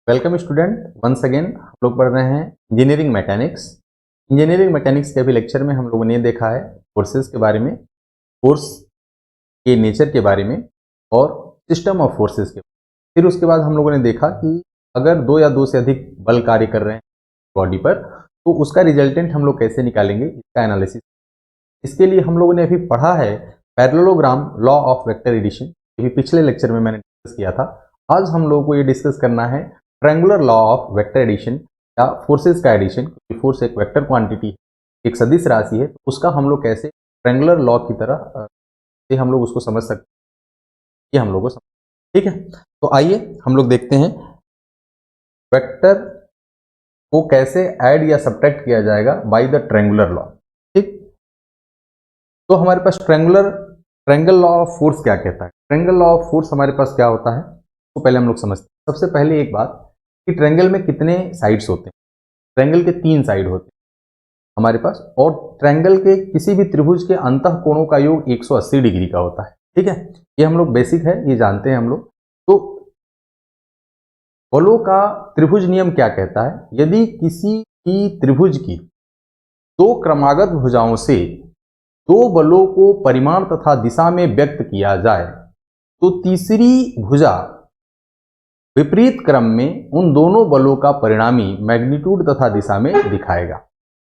Welcome student, once again हम लोग पढ़ रहे हैं इंजीनियरिंग मैकेनिक्स। इंजीनियरिंग मैकेनिक्स के अभी लेक्चर में हम लोगों ने देखा है फोर्सेस के बारे में, फोर्स के नेचर के बारे में और सिस्टम ऑफ फोर्सेस के बारे में। फिर उसके बाद हम लोगों ने देखा कि अगर दो या दो से अधिक बल कार्य कर रहे हैं बॉडी पर तो उसका रिजल्टेंट हम लोग कैसे निकालेंगे, इसका एनालिसिस। इसके लिए हम लोगों ने अभी पढ़ा है parallelogram law of vector addition. अभी पिछले लेक्चर में मैंने डिस्कस किया था। आज हम लोगों को ये डिस्कस करना है triangular law of vector addition या फोर्सेस का एडिशन, क्योंकि फोर्स एक वेक्टर क्वांटिटी है, एक सदिश राशि है, तो उसका हम लोग कैसे ट्रायंगुलर लॉ की तरह से हम लोग उसको समझ सकते हैं, ये हम लोग को समझ। ठीक है, तो आइए हम लोग देखते हैं वेक्टर को कैसे ऐड या सब्ट्रैक्ट किया जाएगा बाय द ट्रायंगुलर लॉ। ठीक, तो हमारे पास ट्रायंगल लॉ ऑफ फोर्स क्या कहता है। ट्रायंगल लॉ ऑफ फोर्स हमारे पास क्या होता है तो पहले हम लोग समझते हैं। सबसे पहले एक बात कि ट्रायंगल में कितने साइड्स होते हैं। ट्रायंगल के 3 साइड होते हैं हमारे पास, और ट्रायंगल के किसी भी त्रिभुज के अंतः कोणों का योग 180 डिग्री का होता है। ठीक है, ये हम लोग बेसिक है, ये जानते हैं हम लोग। तो बलों का त्रिभुज नियम क्या कहता है, यदि किसी भी त्रिभुज की दो क्रमागत भुजाओं से दो बलों को परिमाण तथा दिशा में व्यक्त किया जाए तो तीसरी भुजा विपरीत क्रम में उन दोनों बलों का परिणामी मैग्नीट्यूड तथा दिशा में दिखाएगा।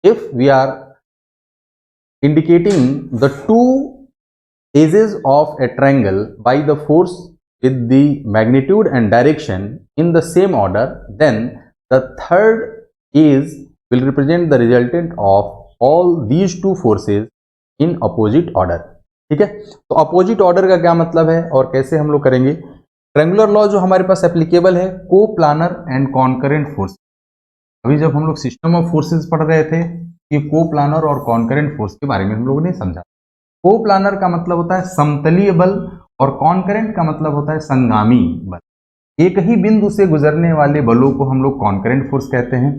If we are indicating the two axes of a triangle by the force with the magnitude and direction in the same order, then the third is will represent the resultant of all these two forces in opposite order। ठीक है, तो opposite order का क्या मतलब है और कैसे हम लोग करेंगे। ट्रायंगुलर लॉ जो हमारे पास एप्लीकेबल है को प्लानर एंड कॉन्करेंट फोर्स। अभी जब हम लोग सिस्टम ऑफ फोर्सेस पढ़ रहे थे कि को प्लानर और कॉन्करेंट फोर्स के बारे में हम लोगों ने समझा। को प्लानर का मतलब होता है समतलीय बल और कॉन्करेंट का मतलब होता है संगामी बल। एक ही बिंदु से गुजरने वाले बलों को हम लोग कॉन्करेंट फोर्स कहते हैं,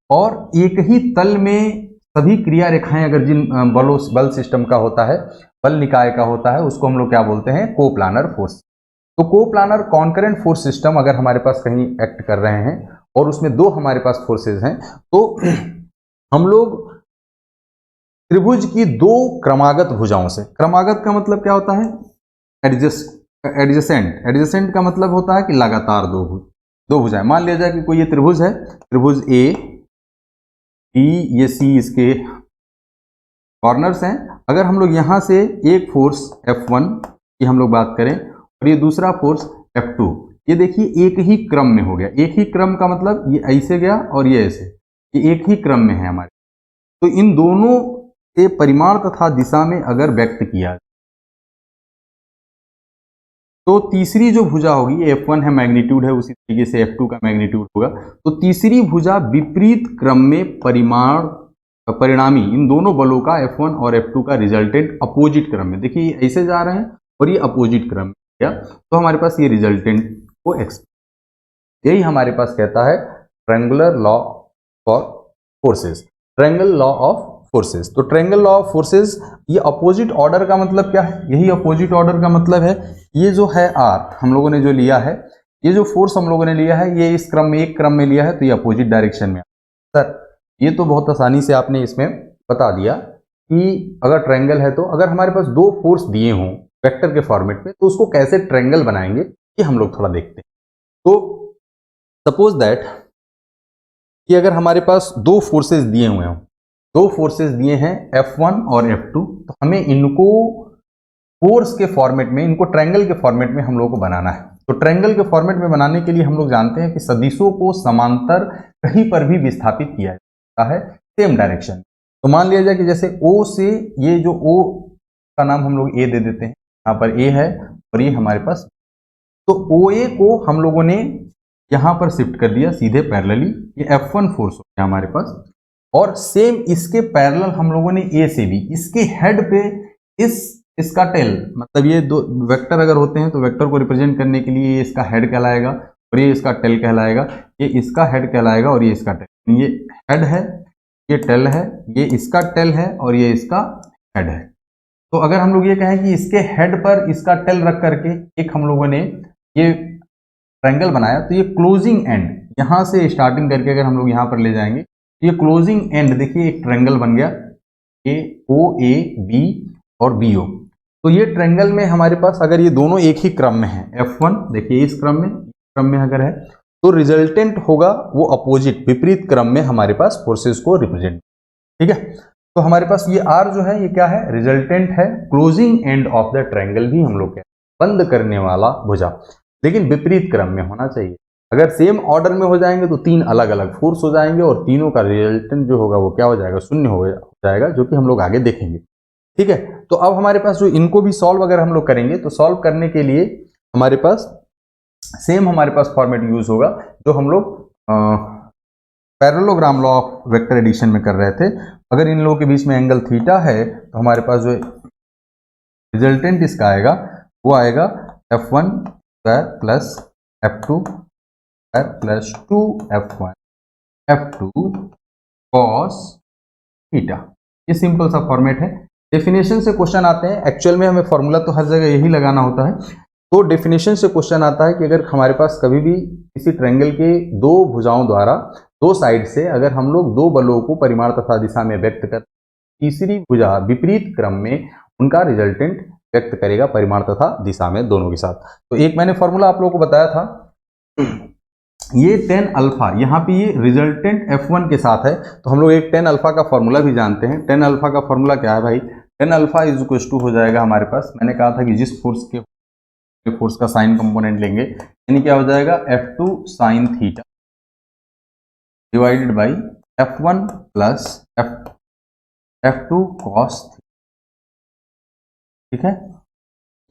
और एक ही तल में सभी क्रिया रेखाएं अगर जिन बल सिस्टम का होता है, बल निकाय का होता है, उसको हम लोग क्या बोलते हैं, को प्लानर फोर्स। तो को प्लानर कॉन्करेंट फोर्स सिस्टम अगर हमारे पास कहीं एक्ट कर रहे हैं और उसमें दो हमारे पास फोर्सेज हैं, तो हम लोग त्रिभुज की दो क्रमागत भुजाओं से, क्रमागत का मतलब क्या होता है, एडजेसेंट। एडजेसेंट का मतलब होता है कि लगातार दो भुजाएं। मान लिया जाए कि कोई ये त्रिभुज है, त्रिभुज ए बी, ये सी इसके कॉर्नर्स हैं। अगर हम लोग यहां से एक फोर्स F1 की हम लोग बात करें और ये दूसरा फोर्स F2, ये देखिए एक ही क्रम में हो गया। एक ही क्रम का मतलब ये ऐसे गया और ये ऐसे, ये एक ही क्रम में है हमारे। तो इन दोनों से परिमाण तथा दिशा में अगर व्यक्त किया तो तीसरी जो भुजा होगी, F1 है मैग्नीट्यूड है, उसी तरीके से F2 का मैग्नीट्यूड होगा, तो तीसरी भुजा विपरीत क्रम में परिणामी इन दोनों बलों का F1 और F2 का रिजल्टेंट अपोजिट क्रम में, देखिए ये ऐसे जा रहे हैं और ये अपोजिट क्रम में गया, तो हमारे पास ये रिजल्टेंट को यही हमारे पास कहता है triangular law for forces, triangle law of forces. तो ट्रायंगल लॉ ऑफ फोर्सेस, ये अपोजिट ऑर्डर का मतलब क्या है, यही अपोजिट ऑर्डर का मतलब है, ये जो है आर हम लोगों ने जो लिया है, ये जो फोर्स हम लोगों ने लिया है, ये इस क्रम में एक क्रम में लिया है, तो ये अपोजिट डायरेक्शन में। सर ये तो बहुत आसानी से आपने इसमें बता दिया कि अगर ट्रायंगल है तो अगर हमारे पास दो फोर्स दिए हों वेक्टर के फॉर्मेट में, तो उसको कैसे ट्रायंगल बनाएंगे ये हम लोग थोड़ा देखते हैं। तो सपोज दैट कि अगर हमारे पास दो फोर्सेस दिए हुए हों, दो फोर्सेस दिए हैं F1 और F2, तो हमें इनको फोर्स के फॉर्मेट में, इनको ट्रायंगल के फॉर्मेट में हम लोगों को बनाना है। तो ट्रायंगल के फॉर्मेट में बनाने के लिए हम लोग जानते हैं कि सदिशों को समांतर कहीं पर भी विस्थापित किया जाता है सेम डायरेक्शन। तो मान लिया जाए कि जैसे O से, ये जो O का नाम हम लोग A दे देते हैं, यहाँ पर A है और ये हमारे पास, तो OA को हम लोगों ने यहाँ पर शिफ्ट कर दिया सीधे पैरेलली, ये F1 फोर्स हो गया हमारे पास। और सेम इसके पैरेलल हम लोगों ने A से भी, इसके हेड पे इसका टेल, मतलब ये दो वेक्टर अगर होते हैं तो वेक्टर को रिप्रेजेंट करने के लिए ये इसका हेड कहलाएगा और ये इसका टेल कहलाएगा, ये इसका हेड कहलाएगा और ये इसका टेल। ये हेड है, ये टेल है, ये इसका टेल है और ये इसका हेड है। तो अगर हम लोग ये कहें कि इसके हेड पर इसका टेल रख करके एक हम लोगों ने ये ट्रायंगल बनाया, तो ये क्लोजिंग एंड यहाँ से स्टार्टिंग करके अगर हम लोग यहाँ पर ले जाएंगे, ये क्लोजिंग एंड देखिए एक ट्रायंगल बन गया, ए ओ ए बी और बी ओ। तो ये ट्रायंगल में हमारे पास अगर ये दोनों एक ही क्रम में है, F1 देखिए इस क्रम में अगर है, तो रिजल्टेंट होगा वो अपोजिट विपरीत क्रम में हमारे पास फोर्सेस को रिप्रेजेंट। ठीक है, तो हमारे पास ये R जो है ये क्या है, रिजल्टेंट है, closing end of the triangle भी हम लोग कहते हैं, बंद करने वाला भुजा, लेकिन विपरीत क्रम में होना चाहिए। अगर सेम ऑर्डर में हो जाएंगे तो तीन अलग अलग फोर्स हो जाएंगे और तीनों का रिजल्टेंट जो होगा वो क्या हो जाएगा, शून्य हो जाएगा, जो कि हम लोग आगे देखेंगे। ठीक है, तो अब हमारे पास जो इनको भी सॉल्व अगर हम लोग करेंगे तो सॉल्व करने के लिए हमारे पास सेम हमारे पास फॉर्मेट यूज होगा जो हम लोग parallelogram law of vector addition में कर रहे थे। अगर इन लोगों के बीच में एंगल थीटा है तो हमारे पास जो रिजल्टेंट इसका आएगा वो आएगा F1 square plus F2 square plus 2F1 F2 cos theta. ये सिंपल सा फॉर्मेट है। डेफिनेशन से क्वेश्चन आते हैं, एक्चुअल में हमें फॉर्मूला तो हर जगह यही लगाना होता है। तो डेफिनेशन से क्वेश्चन आता है कि अगर हमारे पास कभी भी किसी ट्रायंगल के दो भुजाओं द्वारा दो साइड से अगर हम लोग दो बलों को परिमाण तथा दिशा में व्यक्त कर, तीसरी भुजा विपरीत क्रम में उनका रिजल्टेंट व्यक्त करेगा परिमाण तथा दिशा में दोनों के साथ। तो एक मैंने फॉर्मूला आप लोगों को बताया था, ये tan अल्फा, यहाँ पे ये रिजल्टेंट F1 के साथ है, तो हम लोग एक tan अल्फा का फॉर्मूला भी जानते हैं। tan अल्फा का फॉर्मूला क्या है भाई, tan alpha is equal to हो जाएगा हमारे पास, मैंने कहा था कि जिस फोर्स का साइन कंपोनेंट लेंगे, यानी क्या हो जाएगा F2 sine theta divided by F1 plus F2 cos theta. ठीक है,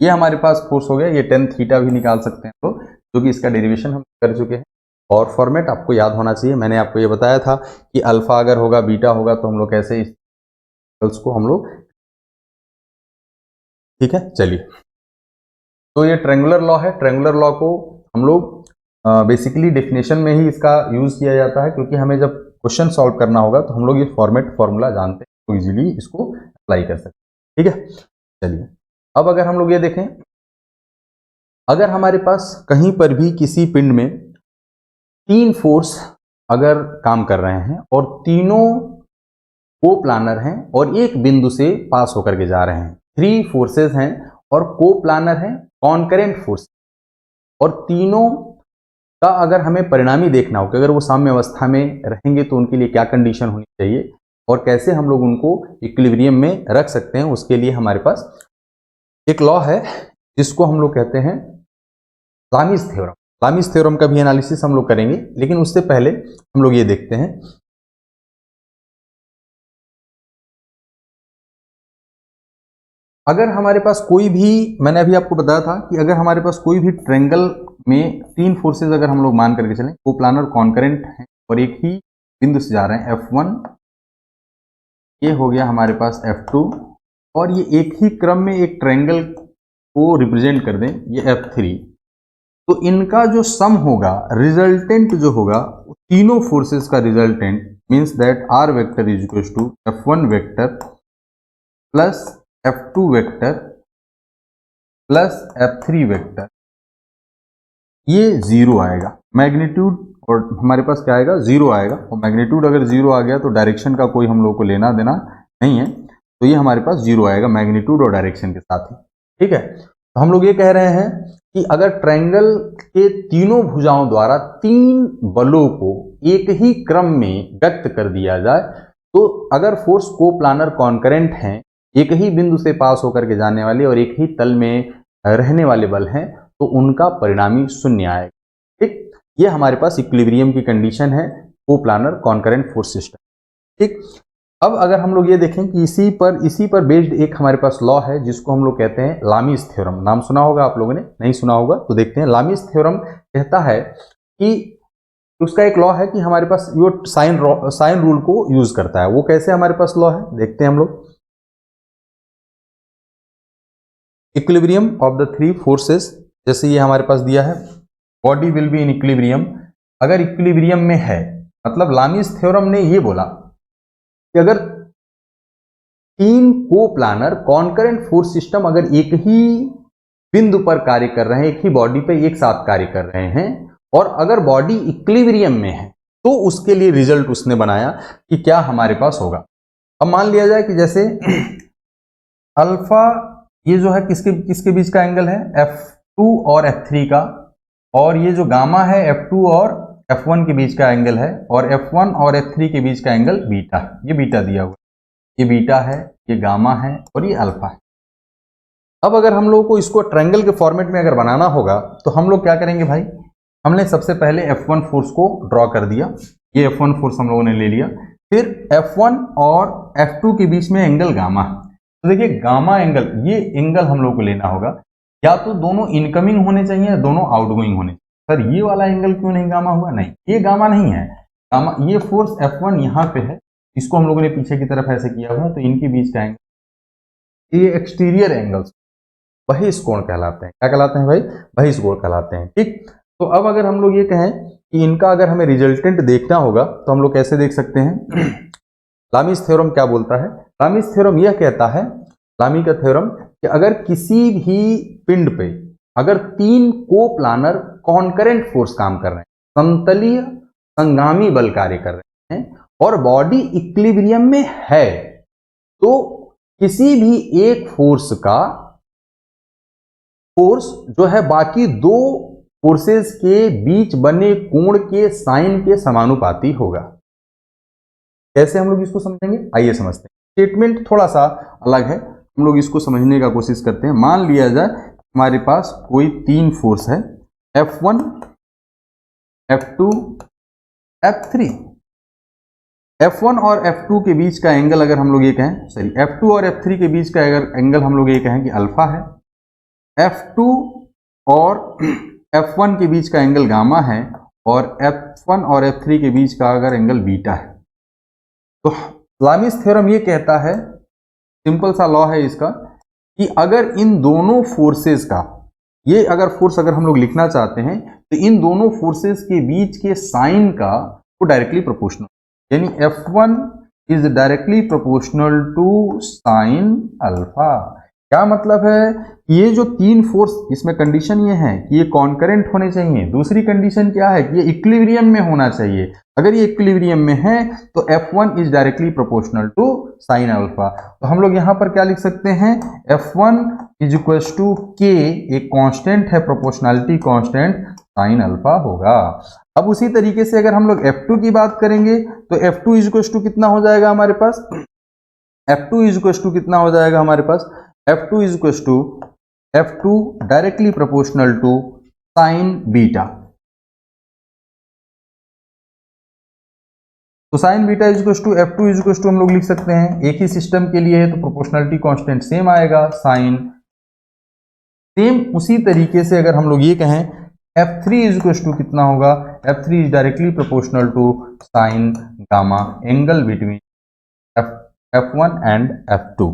ये हमारे पास फोर्स हो गया। ये tan थीटा भी निकाल सकते हैं तो, जो कि इसका डेरिवेशन हम कर चुके हैं। और फॉर्मेट आपको याद होना चाहिए, मैंने आपको ये बताया था कि अल्फा अगर होगा बीटा होगा तो हम लोग कैसे इस को हम लोग, ठीक है। चलिए, तो ये ट्रायंगुलर लॉ है। ट्रायंगुलर लॉ को हम लोग बेसिकली डेफिनेशन में ही इसका यूज किया जाता है, क्योंकि हमें जब क्वेश्चन सॉल्व करना होगा तो हम लोग ये फॉर्मूला जानते हैं तो इजीली इसको अप्लाई कर सकते हैं। ठीक है, चलिए अब अगर हम लोग ये देखें, अगर हमारे पास कहीं पर भी किसी पिंड में तीन फोर्स अगर काम कर रहे हैं और तीनों को प्लानर हैं और एक बिंदु से पास होकर के जा रहे हैं, थ्री फोर्सेस हैं और को प्लानर हैं, कॉन्करेंट फोर्स, और तीनों का अगर हमें परिणामी देखना हो कि अगर वो साम्य अवस्था में रहेंगे तो उनके लिए क्या कंडीशन होनी चाहिए और कैसे हम लोग उनको इक्विलिब्रियम में रख सकते हैं, उसके लिए हमारे पास एक लॉ है जिसको हम लोग कहते हैं लामीज थ्योरम। लामीज थ्योरम का भी एनालिसिस हम लोग करेंगे, लेकिन उससे पहले हम लोग ये देखते हैं, अगर हमारे पास कोई भी, मैंने अभी आपको बताया था कि अगर हमारे पास कोई भी ट्रायंगल में तीन फोर्सेस अगर हम लोग मान करके चलें, को प्लानर कॉन्करेंट हैं और एक ही बिंदु से जा रहे हैं, F1 ये हो गया हमारे पास F2, और ये एक ही क्रम में एक ट्रायंगल को रिप्रेजेंट कर दें, ये F3, तो इनका जो सम होगा, रिजल्टेंट जो होगा, तीनों फोर्सेस का resultant means that R vector is equal to F1 vector plus F2 vector plus F3 vector, ये जीरो आएगा। मैग्नीट्यूड और हमारे पास क्या आएगा, जीरो आएगा, और मैग्नीट्यूड अगर जीरो आ गया तो डायरेक्शन का कोई हम लोग को लेना देना नहीं है, तो ये हमारे पास जीरो आएगा मैग्नीट्यूड और डायरेक्शन के साथ ही। ठीक है, तो हम लोग ये कह रहे हैं कि अगर ट्रायंगल के तीनों भुजाओं द्वारा तीन बलों को एक ही क्रम में व्यक्त कर दिया जाए, तो अगर फोर्स को प्लानर कॉन्करेंट हैं, एक ही बिंदु से पास होकर के जाने वाले और एक ही तल में रहने वाले बल हैं, तो उनका परिणामी शून्य आएगा। ठीक, ये हमारे पास इक्विलिब्रियम की कंडीशन है को प्लानर कॉन्करेंट फोर्स सिस्टम। ठीक, अब अगर हम लोग ये देखें कि इसी पर बेस्ड एक हमारे पास लॉ है जिसको हम लोग कहते हैं लामीज थ्योरम। नाम सुना होगा आप लोगों ने, नहीं सुना होगा तो देखते हैं। लामीज थ्योरम कहता है कि उसका एक लॉ है कि हमारे पास वो साइन रूल को यूज करता है। वो कैसे हमारे पास लॉ है, देखते हैं हम लोग। Equilibrium of the three forces, जैसे ये हमारे पास दिया है, body will be in equilibrium. अगर इक्विलिब्रियम में है, मतलब लामीज थ्योरम ने ये बोला कि अगर तीन को प्लानर कॉन्करेंट फोर्स सिस्टम अगर एक ही बिंदु पर कार्य कर रहे हैं, एक ही बॉडी पे एक साथ कार्य कर रहे हैं, और अगर बॉडी इक्विलिब्रियम में है तो उसके लिए रिजल्ट उसने बनाया कि क्या हमारे पास होगा। अब मान लिया जाए कि जैसे अल्फा ये जो है किसके किसके बीच का एंगल है, F2 और F3 का, और ये जो गामा है F2 और F1 के बीच का एंगल है, और F1 और F3 के बीच का एंगल बीटा है। ये बीटा दिया हुआ है, ये बीटा है, ये गामा है और ये अल्फा है। अब अगर हम लोग को इसको ट्रायंगल के फॉर्मेट में अगर बनाना होगा तो हम लोग क्या करेंगे भाई, हमने सबसे पहले F1 फोर्स को ड्रॉ कर दिया, ये F1 फोर्स हम लोगों ने ले लिया, फिर F1 और F2 के बीच में एंगल गामा है। तो देखिए गामा एंगल, ये एंगल हम लोग को लेना होगा, या तो दोनों इनकमिंग होने चाहिए या दोनों आउटगोइंग होने चाहिए। सर ये वाला एंगल क्यों नहीं गामा हुआ, नहीं ये गामा नहीं है, गामा ये फोर्स F1 यहाँ पे है, इसको हम लोगों ने पीछे की तरफ ऐसे किया हुआ है, तो इनके बीच का एंगल ये एक्सटीरियर एंगल्स बहिष्कोण कहलाते हैं। क्या कहलाते हैं भाई, बहिष्कोण कहलाते हैं। ठीक, तो अब अगर हम लोग ये कहें कि इनका अगर हमें रिजल्टेंट देखना होगा तो हम लोग कैसे देख सकते हैं। लामीज थ्योरम क्या बोलता है, लामीज थ्योरम यह कहता है, लामी का थ्योरम, कि अगर किसी भी पिंड पे अगर तीन कोप्लानर कॉन्करेंट फोर्स काम कर रहे हैं, समतलीय संगामी बल कार्य कर रहे हैं, और बॉडी इक्विलिब्रियम में है, तो किसी भी एक फोर्स का फोर्स जो है बाकी दो फोर्सेस के बीच बने कोण के साइन के समानुपाती होगा। कैसे हम लोग इसको समझेंगे, आइए समझते हैं। स्टेटमेंट थोड़ा सा अलग है, हम लोग इसको समझने का कोशिश करते हैं। मान लिया जाए हमारे पास कोई तीन फोर्स है, F1, F2, F3। F1 और F2 के बीच का एंगल अगर हम लोग ये कहें, सॉरी F2 और F3 के बीच का अगर एंगल हम लोग ये कहें कि अल्फा है, F2 और F1 के बीच का एंगल गामा है, और F1 और F3 के बीच का अगर एंगल बीटा है, तो लामीज थ्योरम ये कहता है, सिंपल सा लॉ है इसका, कि अगर इन दोनों फोर्सेस का, ये अगर फोर्स अगर हम लोग लिखना चाहते हैं तो इन दोनों फोर्सेस के बीच के साइन का वो डायरेक्टली प्रोपोर्शनल, यानी F1 is directly proportional to sine alpha. क्या मतलब है, ये जो तीन फोर्स, इसमें कंडीशन ये है कि ये कॉन्करेंट होने चाहिए, दूसरी कंडीशन क्या है कि ये इक्विलिब्रियम में होना चाहिए। अगर ये इक्विलिब्रियम में है तो F1 is directly proportional to sine alpha. तो हम लोग यहां पर क्या लिख सकते हैं, F1 is equal to K, एक कांस्टेंट है, प्रोपोर्शनैलिटी कांस्टेंट, साइन अल्फा होगा। अब उसी तरीके से अगर हम लोग F2 की बात करेंगे तो F2 इज इक्वल टू कितना हो जाएगा हमारे पास, F2 इज इक्वल टू कितना हो जाएगा हमारे पास, F2 is equal to F2 directly proportional to sine beta. तो sine beta is equal to F2 is equal to हम लोग लिख सकते हैं, एक ही सिस्टम के लिए है तो प्रोपोर्शनलिटी कांस्टेंट सेम आएगा, साइन। सेम उसी तरीके से अगर हम लोग ये कहें F3 इज इक्वल टू कितना होगा, F3 is directly proportional to sine gamma, angle between F1 and F2।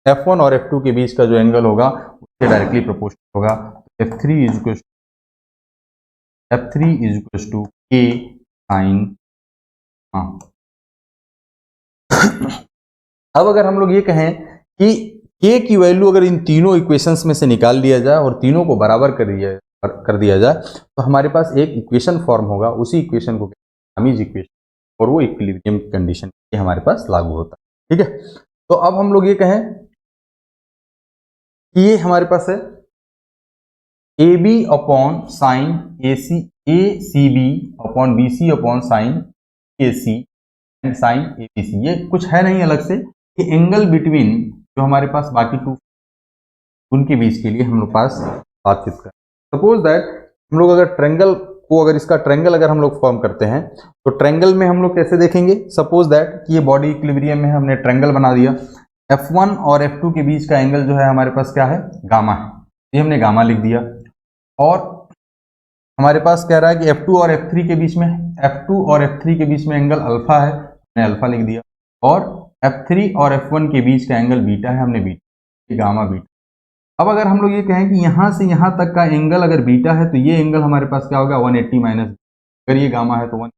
F1 और F2 के बीच का जो एंगल होगा उसके डायरेक्टली प्रोपोर्शनल होगा। F3 is equal to K sine. अब अगर हम लोग ये कहें कि K की वैल्यू अगर इन तीनों इक्वेशंस में से निकाल लिया जाए और तीनों को बराबर कर दिया जाए तो हमारे पास एक इक्वेशन फॉर्म होगा, उसी इक्वेशन को लामीज इक्वेशन, और वो इक्विलिब्रियम कंडीशन हमारे पास लागू होता है। ठीक है, तो अब हम लोग ये कहें कि ये हमारे पास है AB upon sine ACB upon BC upon sine AC and sine ABC। ये कुछ है नहीं अलग से, कि एंगल बिटवीन जो हमारे पास बाकी टू उनके बीच के लिए हम लोग पास बातचीत करें। सपोज दैट हम लोग अगर ट्रायंगल को, अगर इसका ट्रायंगल अगर हम लोग फॉर्म करते हैं तो ट्रायंगल में हम लोग कैसे देखेंगे, सपोज दैट कि ये बॉडी इक्विलिब्रियम में हमने ट्रायंगल बना दिया, F1 और F2 के बीच का एंगल जो है हमारे पास क्या है, गामा है, ये हमने गामा लिख दिया। और हमारे पास कह रहा है कि F2 और F3 के बीच में, F2 और F3 के बीच में एंगल अल्फा है, हमने अल्फा लिख दिया। और F3 और F1 के बीच का एंगल बीटा है, हमने बीटा, गामा बीटा। अब अगर हम लोग ये कहें कि यहां से यहां तक का एंगल अगर बीटा है तो ये एंगल हमारे पास क्या होगा, 180 माइनस, अगर ये गामा है तो 1,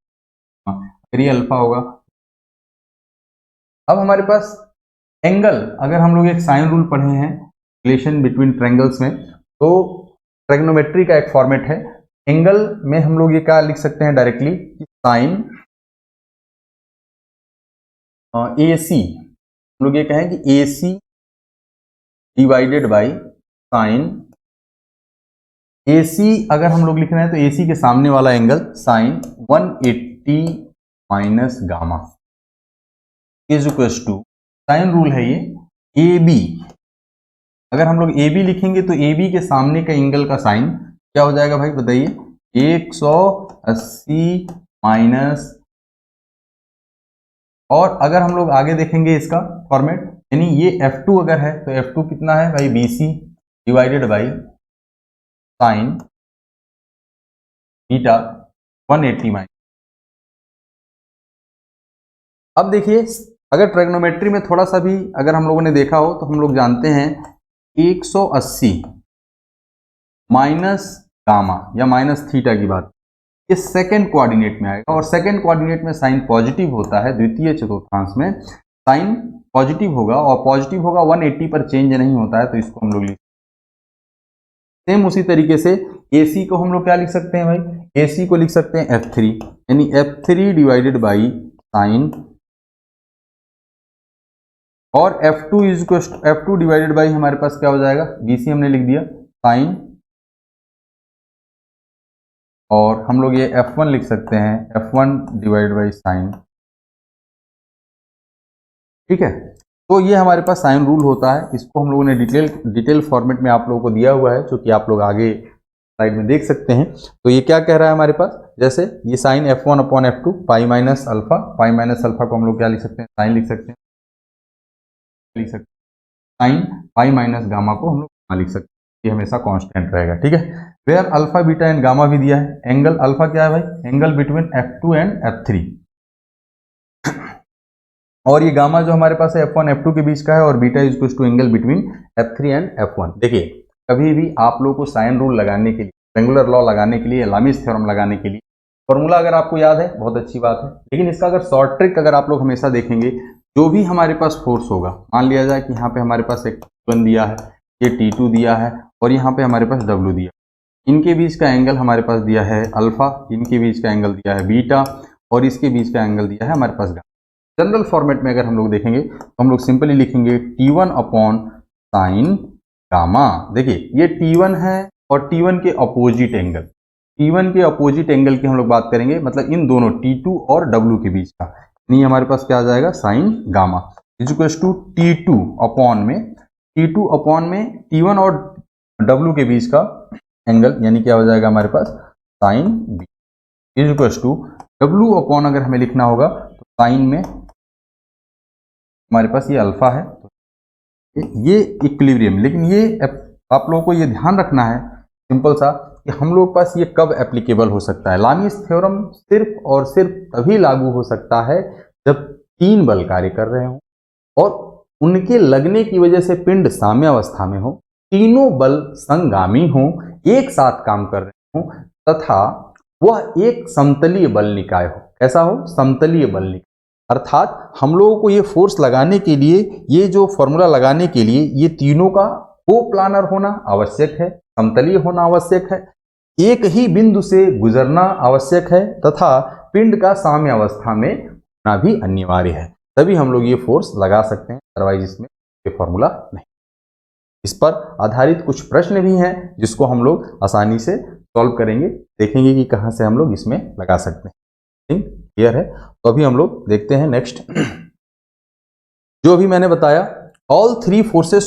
अगर ये अल्फा होगा। अब हमारे पास एंगल, अगर हम लोग एक साइन रूल पढ़े हैं रिलेशन बिटवीन ट्रायंगल्स में, तो ट्रायगोनोमेट्री का एक फॉर्मेट है, एंगल में हम लोग ये क्या लिख सकते हैं डायरेक्टली, साइन ए सी, हम लोग ये कहें कि ए सी डिवाइडेड बाई साइन ए सी, अगर हम लोग लिख रहे हैं तो ए सी के सामने वाला angle sine 180 minus gamma is equal to, sine rule है ये, ए बी। अगर हम लोग ए बी लिखेंगे तो ए बी के सामने का एंगल का साइन क्या हो जाएगा भाई बताइए, 180 माइनस, और अगर हम लोग आगे देखेंगे इसका फॉर्मेट, यानी ये F2 अगर है तो F2 कितना है भाई, BC divided by sine beta 180 minus. अब देखिए अगर ट्रिग्नोमेट्री में थोड़ा सा भी अगर हम लोगों ने देखा हो तो हम लोग जानते हैं 180 माइनस गामा या माइनस थीटा की बात, ये सेकेंड कोऑर्डिनेट में आएगा, और सेकेंड कोऑर्डिनेट में साइन पॉजिटिव होता है, द्वितीय चतुर्थांश में साइन पॉजिटिव होगा, और पॉजिटिव होगा 180 पर चेंज नहीं होता है, तो इसको हम लोग लिख, सेम उसी तरीके से AC को हम लोग क्या लिख सकते हैं भाई, AC को लिख सकते हैं F3, यानी F3 डिवाइडेड बाई साइन, और F2 is F2 divided by हमारे पास क्या हो जाएगा, BC हमने लिख दिया साइन, और हम लोग ये F1 लिख सकते हैं F1 डिवाइड बाई साइन, ठीक है। तो ये हमारे पास साइन रूल होता है, इसको हम लोगों ने डिटेल फॉर्मेट में आप लोगों को दिया हुआ है, जो कि आप लोग आगे स्लाइड में देख सकते हैं। तो ये क्या कह रहा है हमारे पास, जैसे ये sine F1 upon F2 pi minus alpha, pi minus alpha को हम लोग क्या लिख सकते हैं, साइन लिख सकते हैं, साइन पाई माइनस गामा को हम लोग लिख सकते हैं, ये हमेशा कांस्टेंट रहेगा, ठीक है। Where alpha beta and gamma भी दिया है, एंगल अल्फा क्या है भाई, angle between F2 and F3, और ये गामा जो हमारे पास है F1 F2 के बीच का है, और beta is equal to angle between F3 and F1। देखिए कभी भी आप लोगों को साइन रूल लगाने के लिए, रेंगुलर लॉ लगाने के लिए, लामिस थ्योरम लगाने के लिए फॉर्मूला अगर आपको याद है बहुत अच्छी बात है, लेकिन इसका अगर शॉर्ट ट्रिक अगर आप लोग हमेशा देखेंगे, जो भी हमारे पास फोर्स होगा, मान लिया जाए कि यहाँ पे हमारे पास एक T1 दिया है, ये T2 दिया है, और यहाँ पे हमारे पास W दिया, इनके बीच का एंगल हमारे पास दिया है अल्फा, इनके बीच का एंगल दिया है बीटा, और इसके बीच का एंगल दिया है हमारे पास गामा। जनरल फॉर्मेट में अगर हम लोग देखेंगे तो हम लोग सिंपली लिखेंगे T1 अपॉन साइन गामा। देखिए ये T1 है, और T1 के अपोजिट एंगल, T1 के अपोजिट एंगल की हम लोग बात करेंगे, मतलब इन दोनों T2 और W के बीच का, यानी हमारे पास क्या आ जाएगा, sine gamma is equal to T2 upon में T1 और W के बीच का एंगल, यानी क्या हो जाएगा हमारे पास, sine B is equal to W upon, अगर हमें लिखना होगा तो साइन में हमारे पास ये अल्फा है, ये इक्विलिब्रियम, लेकिन ये आप लोगों को ये ध्यान रखना है सिंपल सा, कि हम लोग के पास ये कब एप्लीकेबल हो सकता है। लामिस थ्योरम सिर्फ और सिर्फ तभी लागू हो सकता है जब तीन बल कार्य कर रहे हो और उनके लगने की वजह से पिंड साम्यावस्था में हो, तीनों बल संगामी हो, एक साथ काम कर रहे हो, तथा वह एक समतलीय बल निकाय हो। कैसा हो, समतलीय बल निकाय। अर्थात हम लोगों को ये फोर्स लगाने के लिए, ये जो फॉर्मूला लगाने के लिए, ये तीनों का कोप्लानर होना आवश्यक है, समतलीय होना आवश्यक है, एक ही बिंदु से गुजरना आवश्यक है, तथा पिंड का साम्यावस्था में होना भी अनिवार्य है, तभी हम लोग ये फोर्स लगा सकते हैं, अदरवाइज इसमें ये फॉर्मूला नहीं। इस पर आधारित कुछ प्रश्न भी हैं जिसको हम लोग आसानी से सॉल्व करेंगे, देखेंगे कि कहां से हम लोग इसमें लगा सकते हैं। क्लियर है? तो अभी हम लोग देखते हैं नेक्स्ट, जो अभी मैंने बताया, all three forces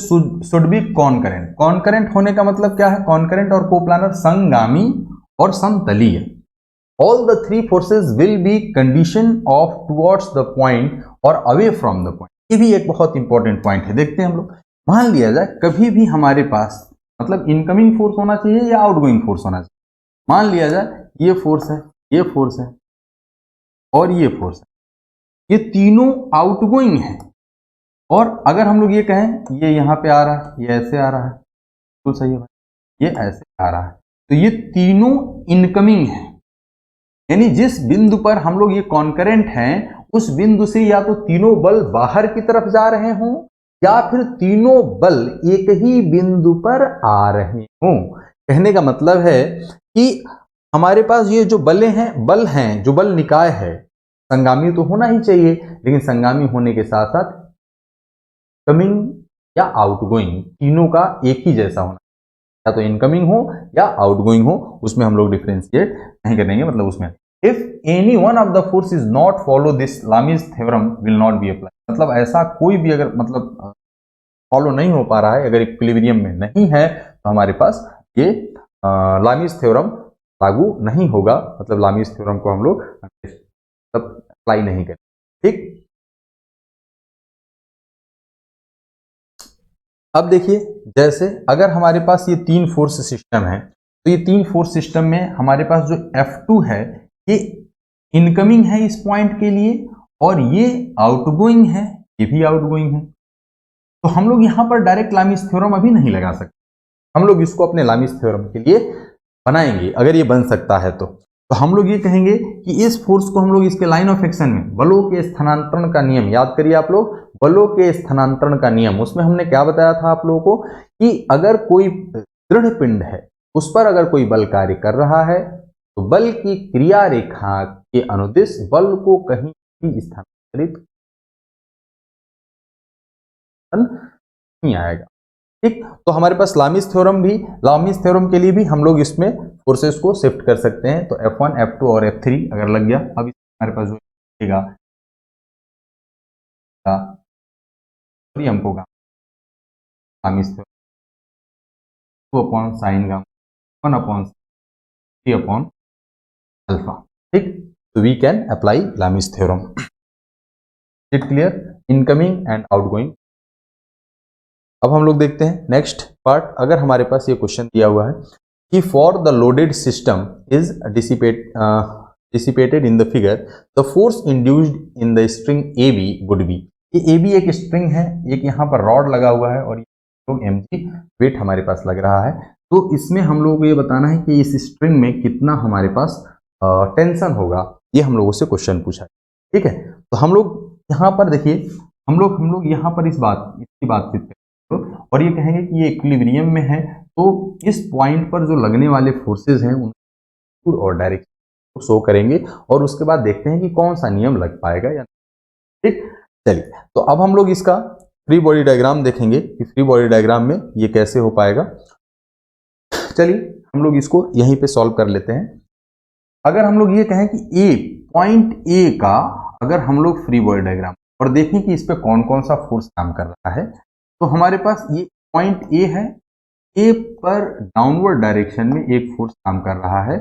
should be concurrent. Concurrent होने का मतलब क्या है? कॉन्करेंट और कोप्लानर संगामी और समतलीय। All the three forces will be condition of towards the point और अवे फ्रॉम द पॉइंट। ये भी एक बहुत इंपॉर्टेंट पॉइंट है। देखते हैं हम लोग, मान लिया जाए कभी भी हमारे पास मतलब इनकमिंग फोर्स होना चाहिए या आउटगोइंग फोर्स होना चाहिए। मान लिया जाए ये फोर्स है, ये फोर्स है और ये फोर्स है, ये तीनों आउटगोइंग है। और अगर हम लोग ये कहें ये यहां पे आ रहा है, ये ऐसे आ रहा है, तो सही है भाई, ये ऐसे आ रहा है, तो ये तीनों इनकमिंग है। यानी जिस बिंदु पर हम लोग ये कॉन्करेंट हैं, उस बिंदु से या तो तीनों बल बाहर की तरफ जा रहे हों या फिर तीनों बल एक ही बिंदु पर आ रहे हों। कहने का मतलब है कि हमारे पास ये जो बल हैं, जो बल निकाय है, संगामी तो होना ही चाहिए, लेकिन संगामी होने के साथ साथ कमिंग या आउटगोइंग तीनों का एक ही जैसा होना, या तो इनकमिंग हो या आउटगोइंग हो, उसमें हम लोग डिफरेंशिएट नहीं करेंगे। मतलब उसमें if any one of the force is not follow this Lami's theorem will not be apply, मतलब ऐसा कोई भी अगर मतलब फॉलो नहीं हो पा रहा है, अगर इक्विलिब्रियम में नहीं है, तो हमारे पास ये लामीज थ्योरम लागू नहीं होगा, मतलब लामीज थ्योरम को हम लोग अप्लाई नहीं करेंगे। ठीक, अब देखिए, जैसे अगर हमारे पास ये तीन फोर्स सिस्टम है, तो ये तीन फोर्स सिस्टम में हमारे पास जो F2 है ये इनकमिंग है इस पॉइंट के लिए, और ये आउटगोइंग है, ये भी आउटगोइंग है। तो हम लोग यहां पर डायरेक्ट लामीज थ्योरम अभी नहीं लगा सकते, हम लोग इसको अपने लामीज थ्योरम के लिए बनाएंगे, अगर ये बन सकता है तो हम लोग ये कहेंगे कि इस फोर्स को हम लोग इसके लाइन ऑफ एक्शन में बलों के स्थानांतरण का नियम याद करिए आप लोग, बलों के स्थानांतरण का नियम, उसमें हमने क्या बताया था आप लोगों को कि अगर कोई दृढ़ पिंड है उस पर अगर कोई बल कार्य कर रहा है तो बल की क्रिया रेखा के अनुदिश बल को कहीं भी स्थानांतरित नहीं आएगा। ठीक, तो हमारे पास लामीज थ्योरम के लिए भी हम लोग इसमें फोर्सेस को शिफ्ट कर सकते हैं। तो F1, F2 और F3 अगर लग गया, अब हमारे पास जो लगेगा हमको Lami's theorem 2 upon sine gamma 1 upon 3 upon alpha. ठीक, तो we can apply Lami's theorem. It clear, incoming and outgoing. अब हम लोग देखते हैं नेक्स्ट पार्ट। अगर हमारे पास ये क्वेश्चन दिया हुआ है कि for the loaded system is dissipated in the figure the force induced in the string AB would be. ये AB एक स्ट्रिंग है, एक यहाँ पर रॉड लगा हुआ है और mg वेट हमारे पास लग रहा है। तो इसमें हम लोगों को ये बताना है कि इस स्ट्रिंग में कितना हमारे पास टेंशन होगा, ये हम लोगों से क्वेश्चन पूछा है। ठीक है, तो हम लोग यहाँ पर देखिए, हम लोग यहाँ पर इसकी बातचीत करेंगे और ये कहेंगे कि ये इक्विलिब्रियम में है, तो इस पॉइंट पर जो लगने वाले फोर्सेज हैं उनको और डायरेक्शन शो करेंगे और उसके बाद देखते हैं कि कौन सा नियम लग पाएगा या नहीं। ठीक, चलिए, तो अब हम लोग इसका फ्री बॉडी डायग्राम देखेंगे कि फ्री बॉडी डायग्राम में ये कैसे हो पाएगा। चलिए हम लोग इसको यहीं पे सॉल्व कर लेते हैं। अगर हम लोग ये कहें कि पॉइंट ए का अगर हम लोग फ्री बॉडी डायग्राम और देखें कि इस पे कौन कौन सा फोर्स काम कर रहा है, तो हमारे पास ये पॉइंट ए है, ए पर डाउनवर्ड डायरेक्शन में एक फोर्स काम कर रहा है।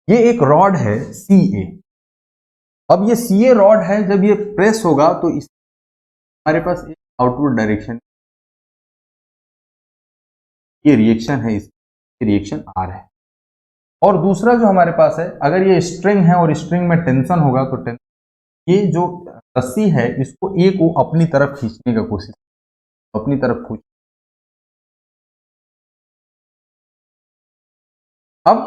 ये एक रॉड है CA। अब ये CA रॉड है, जब ये प्रेस होगा तो इस हमारे पास एक आउटवर्ड डायरेक्शन ये रिएक्शन है, इस रिएक्शन R है। और दूसरा जो हमारे पास है, अगर ये स्ट्रिंग है और स्ट्रिंग में टेंशन होगा तो ये जो रस्सी है इसको A को अपनी तरफ खींचने का कोशिश, अपनी तरफ खींच। अब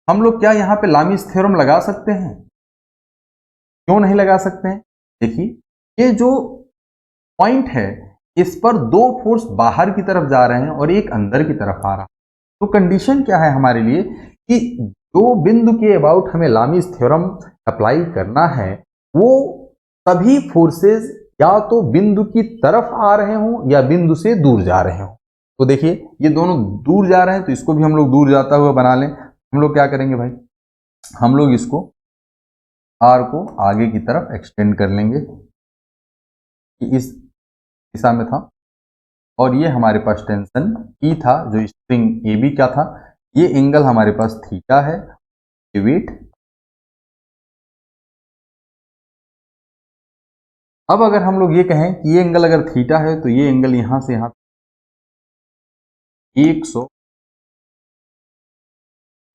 हम लोग क्या यहाँ पे लामीज थ्योरम लगा सकते हैं? क्यों नहीं लगा सकते हैं? देखिए, ये जो पॉइंट है इस पर दो फोर्स बाहर की तरफ जा रहे हैं और एक अंदर की तरफ आ रहा है। तो कंडीशन क्या है हमारे लिए कि जो बिंदु के अबाउट हमें लामीज थ्योरम अप्लाई करना है वो सभी फोर्सेस या तो बिंदु की तरफ आ रहे हों या बिंदु से दूर जा रहे हों। तो देखिए, ये दोनों दूर जा रहे हैं तो इसको भी हम लोग दूर जाता हुआ बना लें। हम लोग क्या करेंगे भाई, हम लोग इसको R को आगे की तरफ एक्सटेंड कर लेंगे कि इस दिशा में था, और ये हमारे पास टेंशन E था जो स्ट्रिंग AB का था। ये एंगल हमारे पास थीटा है, ये वेट। अब अगर हम लोग ये कहें कि ये एंगल अगर थीटा है तो ये एंगल यहां से यहां 100,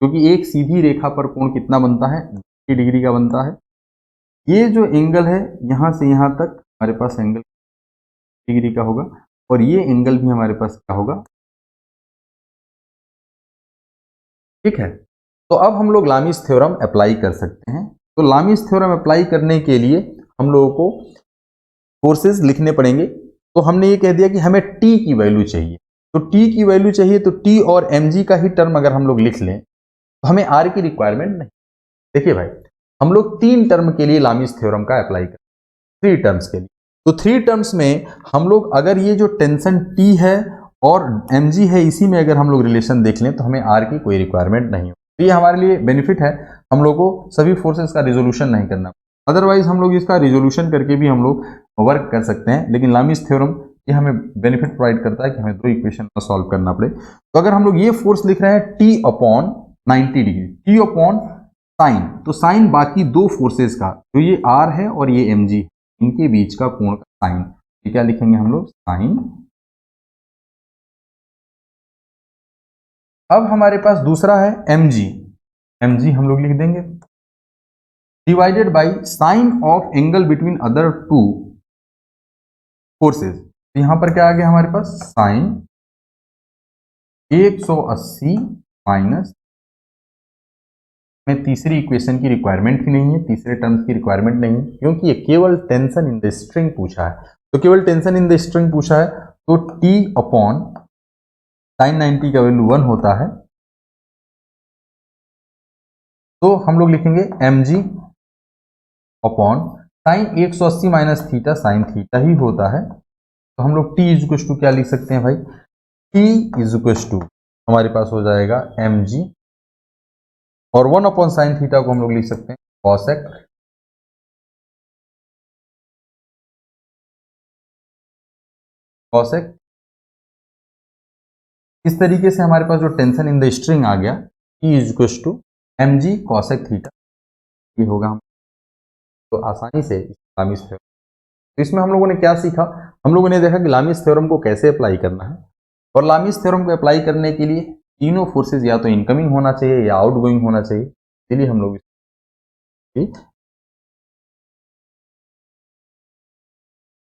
क्योंकि एक सीधी रेखा पर कोण कितना बनता है, 90 डिग्री का बनता है। ये जो एंगल है यहां से यहां तक हमारे पास एंगल डिग्री का होगा, और ये एंगल भी हमारे पास क्या होगा। ठीक है, तो अब हम लोग लामीज थ्योरम अप्लाई कर सकते हैं। तो लामीज थ्योरम अप्लाई करने के लिए हम लोगों को फोर्सेस लिखने पड़ेंगे। तो हमने ये कह दिया कि हमें T की वैल्यू चाहिए। तो टी की वैल्यू चाहिए, तो टी और mg का ही टर्म अगर हम लोग लिख लें तो हमें r की रिक्वायरमेंट नहीं। देखिए भाई, हम लोग 3 टर्म के लिए लामिस थ्योरम का अप्लाई करें, 3 टर्म्स के लिए। तो 3 टर्म्स में हम लोग अगर ये जो टेंशन T है और mg है, इसी में अगर हम लोग रिलेशन देख लें तो हमें r की कोई रिक्वायरमेंट नहीं हो। तो ये हमारे लिए बेनिफिट है, हम लोग को सभी फोर्सेस का रिजोल्यूशन नहीं करना। अदरवाइज हम लोग इसका रिजोल्यूशन करके भी हम लोग वर्क कर सकते हैं, लेकिन लामिस थ्योरम ये हमें बेनिफिट प्रोवाइड करता है कि हमें 2 इक्वेशन को सॉल्व करना पड़े। तो अगर हम लोग ये फोर्स लिख रहे हैं T upon 90 degree, T upon sine, तो साइन बाकी 2 फोर्सेस का, जो ये R है और ये mg, इनके बीच का कोण का साइन, ये क्या लिखेंगे हम लोग, साइन। अब हमारे पास दूसरा है mg, mg हम लोग लिख देंगे divided by sine of angle between other 2 forces. यहां पर क्या आ गया हमारे पास, साइन 180 माइनस, में तीसरी इक्वेशन की रिक्वायरमेंट ही नहीं है, तीसरे टर्म्स की रिक्वायरमेंट नहीं है, क्योंकि ये केवल टेंशन इन द स्ट्रिंग पूछा है। तो केवल टेंशन इन द स्ट्रिंग पूछा है, तो T अपॉन साइन 90 का वैल्यू 1 होता है, तो हम लोग लिखेंगे mg upon sine 180 minus theta, sine theta ही होता है। तो हम लोग T इज टू क्या लिख सकते हैं भाई, T इज टू हमारे पास हो जाएगा mg, और 1 अपॉन साइन थीटा को हम लोग लिख सकते हैं कॉसेक, कॉसेक। इस तरीके से हमारे पास जो टेंशन इन द स्ट्रिंग आ गया, E is two mg cosec theta, ये होगा हम तो आसानी से लामिस थ्योरम। तो इसमें हम लोगों ने क्या सीखा, हम लोगों ने देखा कि लामिस थ्योरम को कैसे अप्लाई करना है, और लामिस थ्योरम को अप्लाई करने के लिए तीनों फोर्सेस या तो इनकमिंग होना चाहिए या आउटगोइंग होना चाहिए, इसलिए हम लोग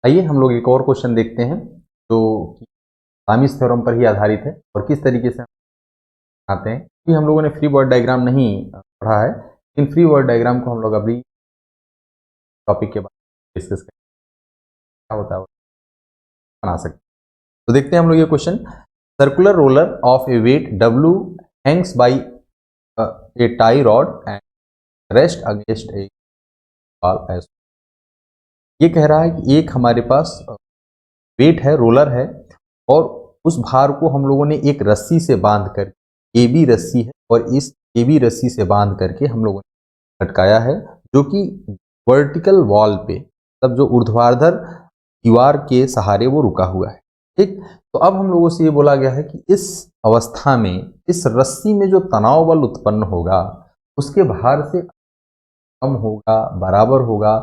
आइए हम लोग एक और क्वेश्चन देखते हैं जो लामिस थ्योरम पर ही आधारित है और किस तरीके से आते हैं। कि हम लोगों ने फ्री बॉडी डायग्राम नहीं पढ़ा है, लेकिन फ्री बॉडी डायग्राम को हम लोग अभी टॉपिक के बाद डिस्कस करें, क्या होता है बना सकते। तो देखते हैं हम लोग ये question, circular roller of a weight W hangs by a tie rod and rest against a wall edge. ये कह रहा है कि एक हमारे पास वेट है, रोलर है, और उस भार को हम लोगों ने एक रस्सी से बांध कर, AB रस्सी है और इस AB रस्सी से बांध करके हम लोगों ने लटकाया है, जो कि वर्टिकल वॉल पे, तब जो ऊर्ध्वाधर दीवार के सहारे वो रुका हुआ है। ठीक, तो अब हम लोगों से ये बोला गया है कि इस अवस्था में इस रस्सी में जो तनाव बल उत्पन्न होगा उसके भार से कम होगा, बराबर होगा,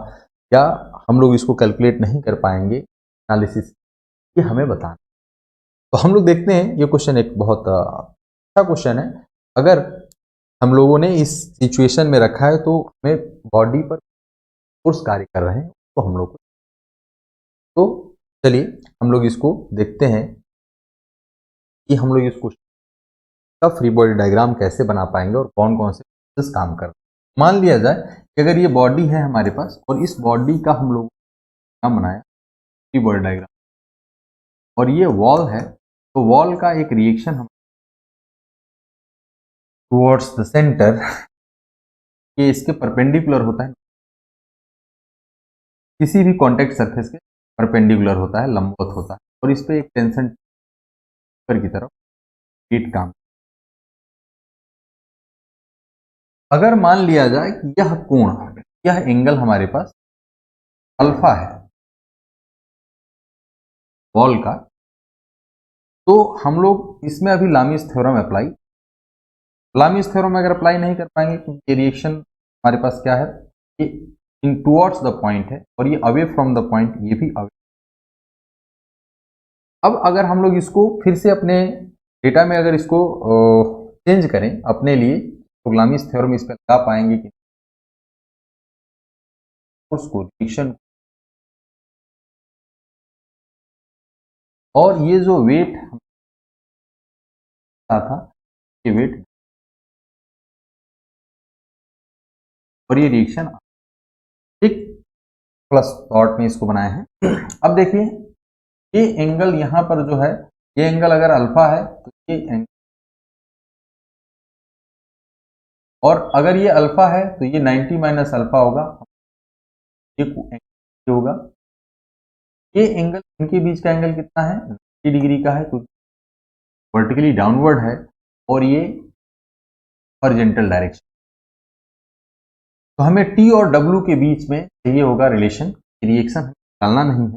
या हम लोग इसको कैलकुलेट नहीं कर पाएंगे एनालिसिस, ये हमें बताना। तो हम लोग देखते हैं, ये क्वेश्चन एक बहुत अच्छा क्वेश्चन है। अगर हम लोगों ने इस सिचुएशन में रखा है तो हमें बॉडी पर फोर्स कार्य कर रहे हैं, तो हम लोग तो चलिए हम लोग इसको देखते हैं कि हम लोग इस क्वेश्चन का फ्री बॉडी डायग्राम कैसे बना पाएंगे और कौन कौन से प्रोसेस काम कर रहे हैं। मान लिया जाए कि अगर ये बॉडी है हमारे पास और इस बॉडी का हम लोग क्या बनाया, फ्री बॉडी डायग्राम, और ये वॉल है, तो वॉल का एक रिएक्शन हम टुवर्ड्स द सेंटर, ये इसके परपेंडिकुलर होता है, किसी भी कॉन्टेक्ट सरफेस के परपेंडिकुलर होता है, लंबवत होता है, और इस पे एक टेंशन ऊपर की तरफ हीट काम। अगर मान लिया जाए कि यह कोण, यह एंगल हमारे पास अल्फा है वॉल का, तो हम लोग इसमें अभी लामिस थ्योरम अप्लाई, लामिस थ्योरम अगर अप्लाई नहीं कर पाएंगे क्योंकि रिएक्शन हमारे पास क्या है, ये इन टुवर्ड्स द पॉइंट है और ये अवे फ्रॉम द पॉइंट, ये भी अवे। अब अगर हम लोग इसको फिर से अपने डेटा में अगर इसको चेंज करें अपने लिए, तो लामिस थ्योरम इस पर लगा पाएंगे कि फोर्स को, रिएक्शन, और ये जो वेट था, ये वेट और ये रिएक्शन, ठीक, प्लस डॉट में इसको बनाए हैं। अब देखिए ये एंगल यहाँ पर जो है ये एंगल अगर अल्फा है तो ये एंगल, और अगर ये अल्फा है तो ये 90 माइनस अल्फा होगा, ये एंगल होगा। ये एंगल, इनके बीच का एंगल कितना है, 90 डिग्री का है, क्योंकि वर्टिकली डाउनवर्ड है और ये हॉरिजॉन्टल डायरेक्शन। तो हमें टी और डब्ल्यू के बीच में ये होगा रिलेशन, रिएक्शन निकालना नहीं है।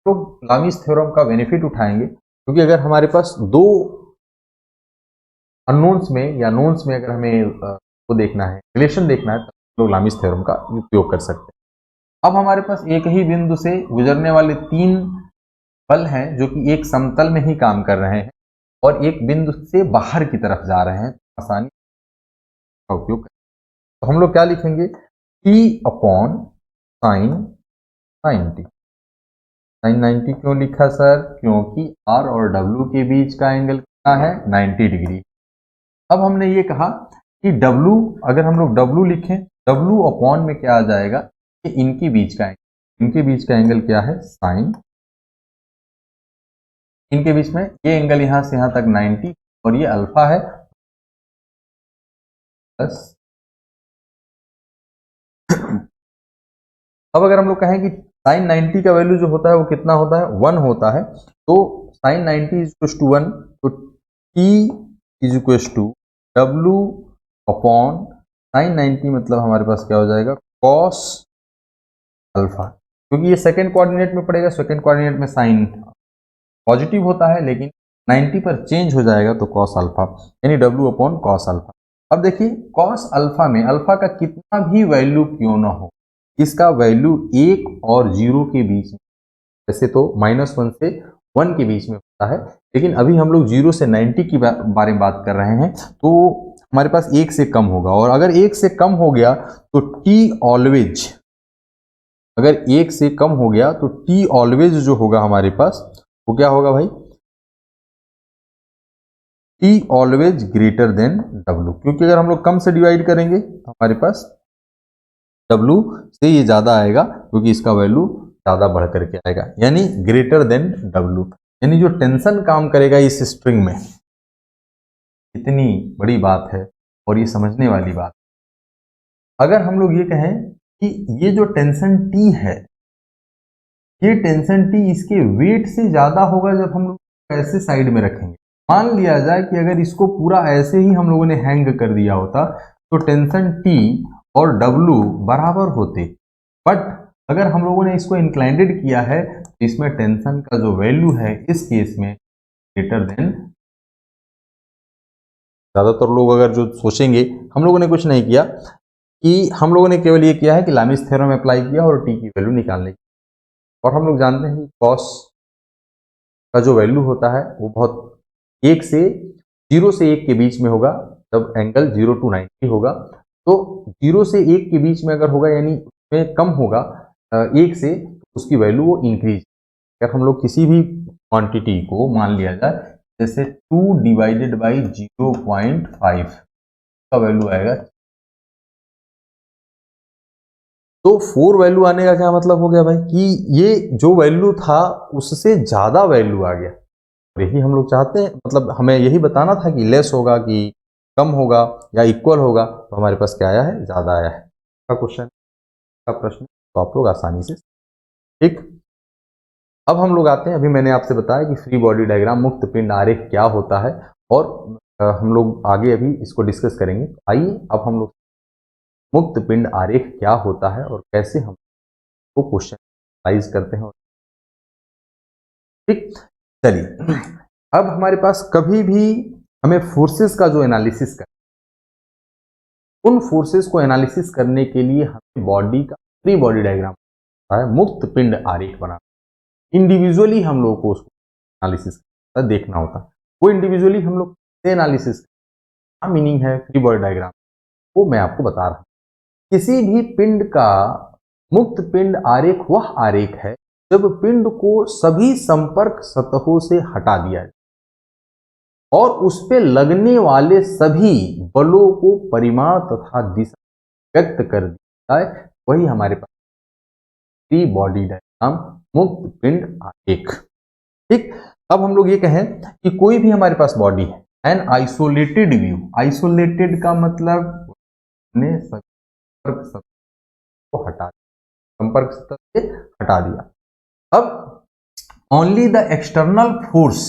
तो लामीस थ्योरम का बेनिफिट उठाएंगे, क्योंकि अगर हमारे पास दो अननोन्स में या नोन्स में अगर हमें वो देखना है, रिलेशन देखना है, तो लोग लामीस थ्योरम का उपयोग कर सकते हैं। अब हमारे पास एक ही बिंदु से गुजरने वाले तीन बल हैं जो कि एक समतल में ही काम कर रहे हैं और एक बिंदु से बाहर की तरफ जा रहे हैं, आसानी का उपयोग करें। तो हम लोग क्या लिखेंगे, T अपॉन साइन 90। साइन 90 क्यों लिखा सर, क्योंकि R और W के बीच का एंगल कितना है, 90 डिग्री। अब हमने ये कहा कि W, अगर हम लोग W लिखें, W अपॉन में क्या आ जाएगा कि इनके बीच का एंगल, इनके बीच का एंगल क्या है, साइन, इनके बीच में ये एंगल यहां से यहां तक 90 और ये अल्फा है प्लस। अब अगर हम लोग कहें कि साइन 90 का वैल्यू जो होता है वो कितना होता है, 1 होता है, तो साइन 90 इज इक्वल टू 1, तो T is equal to W upon sine 90, मतलब हमारे पास क्या हो जाएगा, कॉस अल्फा, क्योंकि ये सेकेंड कोऑर्डिनेट में पड़ेगा, सेकेंड कोऑर्डिनेट में साइन पॉजिटिव होता है लेकिन 90 पर चेंज हो जाएगा तो कॉस अल्फा, यानी W अपॉन कॉस अल्फा। अब देखिए कॉस अल्फा में अल्फा का कितना भी वैल्यू क्यों ना हो, इसका वैल्यू 1 और 0 के बीच में, वैसे तो -1 से 1 के बीच में होता है, लेकिन अभी हम लोग 0 से 90 की बारे में बात कर रहे हैं, तो हमारे पास 1 से कम होगा, और अगर 1 से कम हो गया तो T ऑलवेज, अगर 1 से कम हो गया तो T ऑलवेज जो होगा हमारे पास वो क्या होगा भाई, T always greater than W, क्योंकि अगर हम लोग कम से डिवाइड करेंगे तो हमारे पास W से ये ज्यादा आएगा, क्योंकि इसका वैल्यू ज्यादा बढ़ करके आएगा, यानी ग्रेटर देन W, यानी जो टेंशन काम करेगा इस स्ट्रिंग में, इतनी बड़ी बात है और ये समझने वाली बात। अगर हम लोग ये कहें कि ये जो टेंशन T है, ये टेंशन T इसके वेट से ज्यादा होगा जब हम लोग ऐसे साइड में रखेंगे। मान लिया जाए कि अगर इसको पूरा ऐसे ही हम लोगों ने हैंग कर दिया होता तो टेंशन T और W बराबर होते, बट अगर हम लोगों ने इसको इंक्लाइंडेड किया है तो इसमें टेंशन का जो वैल्यू है इस केस में ग्रेटर देन। ज्यादातर लोग अगर जो सोचेंगे, हम लोगों ने कुछ नहीं किया, कि हम लोगों ने केवल ये किया है कि लामीस थ्योरम अप्लाई किया और टी की वैल्यू निकालने की, और हम लोग जानते हैं कि कॉस का जो वैल्यू होता है वो बहुत 1 से 0 से 1 के बीच में होगा, जब एंगल 0 to 90 होगा, तो 0 से 1 के बीच में अगर होगा यानी उसमें कम होगा 1 से, तो उसकी वैल्यू वो इंक्रीज। अगर हम लोग किसी भी क्वांटिटी को मान लिया जाए जैसे 2 डिवाइडेड बाई 0.5 का वैल्यू आएगा, तो 4 वैल्यू आने का क्या मतलब हो गया भाई, कि ये जो वैल्यू था उससे ज्यादा वैल्यू आ गया। यही हम लोग चाहते हैं, मतलब हमें यही बताना था कि लेस होगा कि कम होगा या इक्वल होगा, तो हमारे पास क्या आया है, ज्यादा आया है। का क्वेश्चन का प्रश्न तो आप लोग आसानी से, ठीक। अब हम लोग आते हैं, अभी मैंने आपसे बताया कि फ्री बॉडी डायग्राम मुक्त पिंड आरेख क्या होता है, और हम लोग आगे अभी इसको डिस्कस करेंगे। आइए अब हम लोग मुक्त पिंड आरेख क्या होता है और कैसे हम को क्वेश्चन एनालाइज करते हैं, ठीक। चलिए, अब हमारे पास कभी भी हमें फोर्सेस का जो एनालिसिस कर, उन फोर्सेस को एनालिसिस करने के लिए हमें बॉडी का फ्री बॉडी डायग्राम होता है, मुक्त पिंड आरेख बनाना। इंडिविजुअली हम लोग को उसको एनालिसिस देखना होता है, वो इंडिविजुअली हम लोग एनालिसिस, क्या मीनिंग है फ्री बॉडी डायग्राम, वो मैं आपको बता रहा हूं। किसी भी पिंड का मुक्त पिंड आरेख वह आरेख है जब पिंड को सभी संपर्क सतहों से हटा दिया जाए और उस पे लगने वाले सभी बलों को परिमाण तथा दिशा व्यक्त कर दिया जाए, वही हमारे पास फ्री बॉडी डायग्राम मुक्त पिंड आरेख, ठीक। अब हम लोग ये कहें कि कोई भी हमारे पास बॉडी है, एन आइसोलेटेड व्यू, आइसोलेटेड का मतलब ने संपर्क सतह को हटा दिया, संपर्क सतह से हटा दिया। अब ओनली द एक्सटर्नल फोर्स,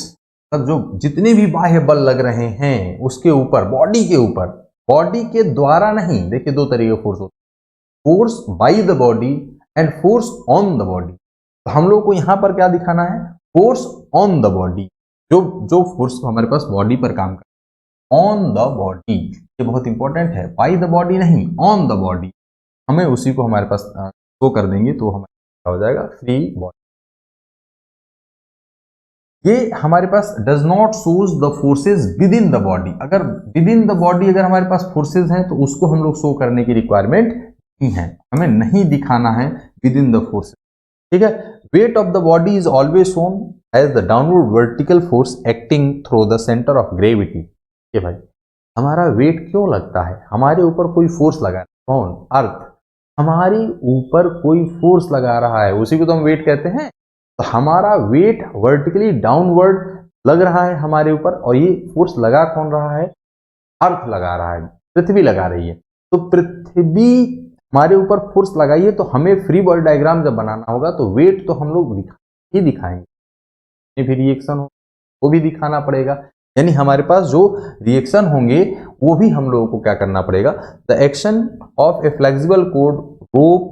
तब जो जितने भी बाह्य बल लग रहे हैं उसके ऊपर, बॉडी के ऊपर, बॉडी के द्वारा नहीं, देखिए दो तरीके के फोर्स होते हैं, force by the body and force on the body. तो हम लोग को यहां पर क्या दिखाना है, फोर्स ऑन द बॉडी, जो जो फोर्स हमारे पास बॉडी पर काम कर, ऑन द बॉडी, ये बहुत इंपॉर्टेंट है, बाय द बॉडी नहीं, ऑन द बॉडी, हमें उसी को हमारे पास शो कर देंगे तो हमारा हो जाएगा फ्री बॉडी। ये हमारे पास does not shows the forces within the body, अगर विद इन द बॉडी अगर हमारे पास फोर्सेज हैं तो उसको हम लोग शो करने की रिक्वायरमेंट नहीं है, हमें नहीं दिखाना है विद इन द फोर्सेज, ठीक है। Weight of the body is always shown as the downward vertical force acting through the centre of gravity. ये भाई हमारा वेट क्यों लगता है, हमारे ऊपर कोई फोर्स लगा है, कौन, अर्थ, हमारे ऊपर कोई फोर्स लगा रहा है, उसी को तो हम वेट कहते हैं। तो हमारा वेट वर्टिकली डाउनवर्ड लग रहा है हमारे ऊपर, और ये फोर्स लगा कौन रहा है, अर्थ लगा रहा है, पृथ्वी लगा रही है। तो पृथ्वी हमारे ऊपर फोर्स लगाइए, तो हमें फ्री बॉडी डायग्राम जब बनाना होगा तो वेट तो हम लोग ही दिखाएंगे, फिर रिएक्शन हो वो भी दिखाना पड़ेगा, यानी हमारे पास जो रिएक्शन होंगे वो भी हम लोगों को क्या करना पड़ेगा। The action of a flexible cord, rope,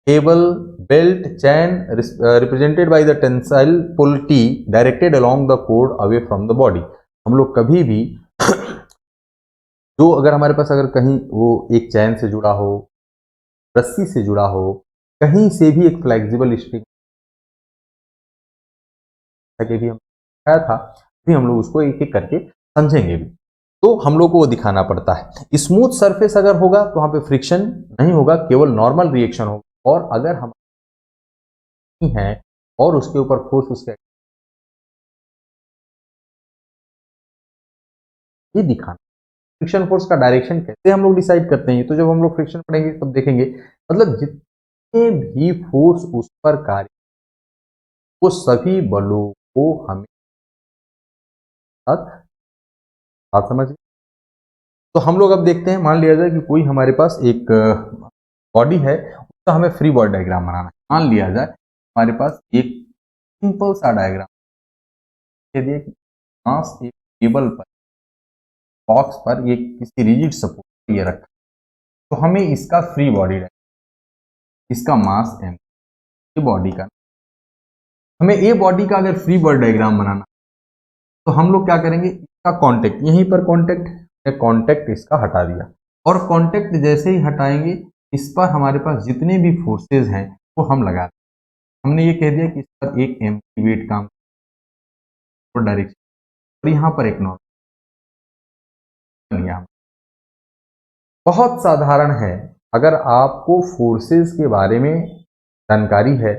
cable, belt, chain represented by the tensile pull T directed along the cord away from the body. हम लोग कभी भी जो अगर हमारे पास अगर कहीं वो एक चैन से जुड़ा हो, रस्सी से जुड़ा हो, कहीं से भी एक फ्लेक्सिबल स्ट्रिंग के भी हम आया था, भी हम लोग उसको एक एक करके समझेंगे भी, तो हम लोग को वो दिखाना पड़ता है। स्मूथ सरफेस अगर होगा तो वहां पे फ्रिक्शन नहीं होगा, केवल नॉर्मल रिएक्शन होगा, और अगर हम है और उसके ऊपर फोर्स उसके ये दिखाना, फ्रिक्शन फोर्स का डायरेक्शन कैसे हम लोग डिसाइड करते हैं, तो जब हम लोग फ्रिक्शन पढ़ेंगे तब देखेंगे, मतलब जितने भी फोर्स उस पर कार्य, वो सभी बलों को हमें बात समझ। तो हम लोग अब देखते हैं, मान लिया जाए कि कोई हमारे पास एक बॉडी है, उसका हमें फ्री बॉडी डायग्राम बनाना है। मान लिया जाए हमारे पास एक सिंपल सा डायग्राम दे दिया कि मास एक टेबल पर, बॉक्स पर, ये किसी रिजिड सपोर्ट पर ये रखा, तो हमें इसका फ्री बॉडी डायग्राम, इसका मास m, ये बॉडी का, हमें ए बॉडी का अगर फ्री बॉडी डायग्राम बनाना तो हम लोग क्या करेंगे, इसका कांटेक्ट, यहीं पर कांटेक्ट इसका हटा दिया, और कांटेक्ट जैसे ही हटाएंगे इस पर हमारे पास जितने भी फोर्सेज हैं वो हम लगा दें। हमने ये कह दिया कि इस पर एक m की वेट काम डायरेक्शन, और यहाँ पर एक नॉर्मल, बहुत साधारण है। अगर आपको फोर्सेस के बारे में जानकारी है,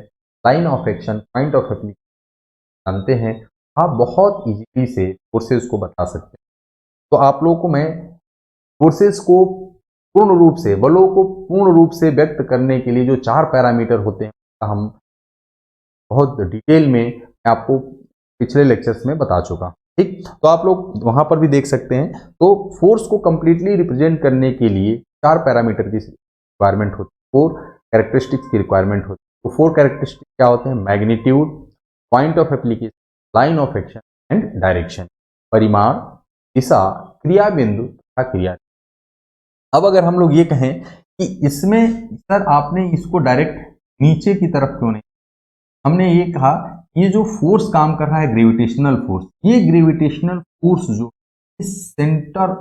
line of action, point of application जानते हैं, आप बहुत इजीली से फोर्सेस को बता सकते हैं। तो आप लोगों को मैं फोर्सेस को पूर्ण रूप से, बलों को पूर्ण रूप से व्यक्त करने के लिए जो 4 पैरामीटर होते हैं, हम बहुत डिटेल में आपको पिछले लेक्चर्स में बता चुका, ठीक। तो आप लोग वहां पर भी देख सकते हैं। तो फोर्स को कंप्लीटली रिप्रेजेंट करने के लिए 4 पैरामीटर की रिक्वायरमेंट होती है, 4 कैरेक्टरिस्टिक्स की रिक्वायरमेंट होती है। तो 4 कैरेक्टरिस्टिक्स क्या होते हैं, magnitude, point of application, line of action and direction, परिमाण, दिशा, क्रिया बिंदु तथा क्रिया। अब अगर हम लोग ये कहें कि इसमें सर आपने इसको डायरेक्ट नीचे की तरफ क्यों नहीं, हमने ये कहा ये जो फोर्स काम कर रहा है ग्रेविटेशनल फोर्स, ये ग्रेविटेशनल फोर्स जो सेंटर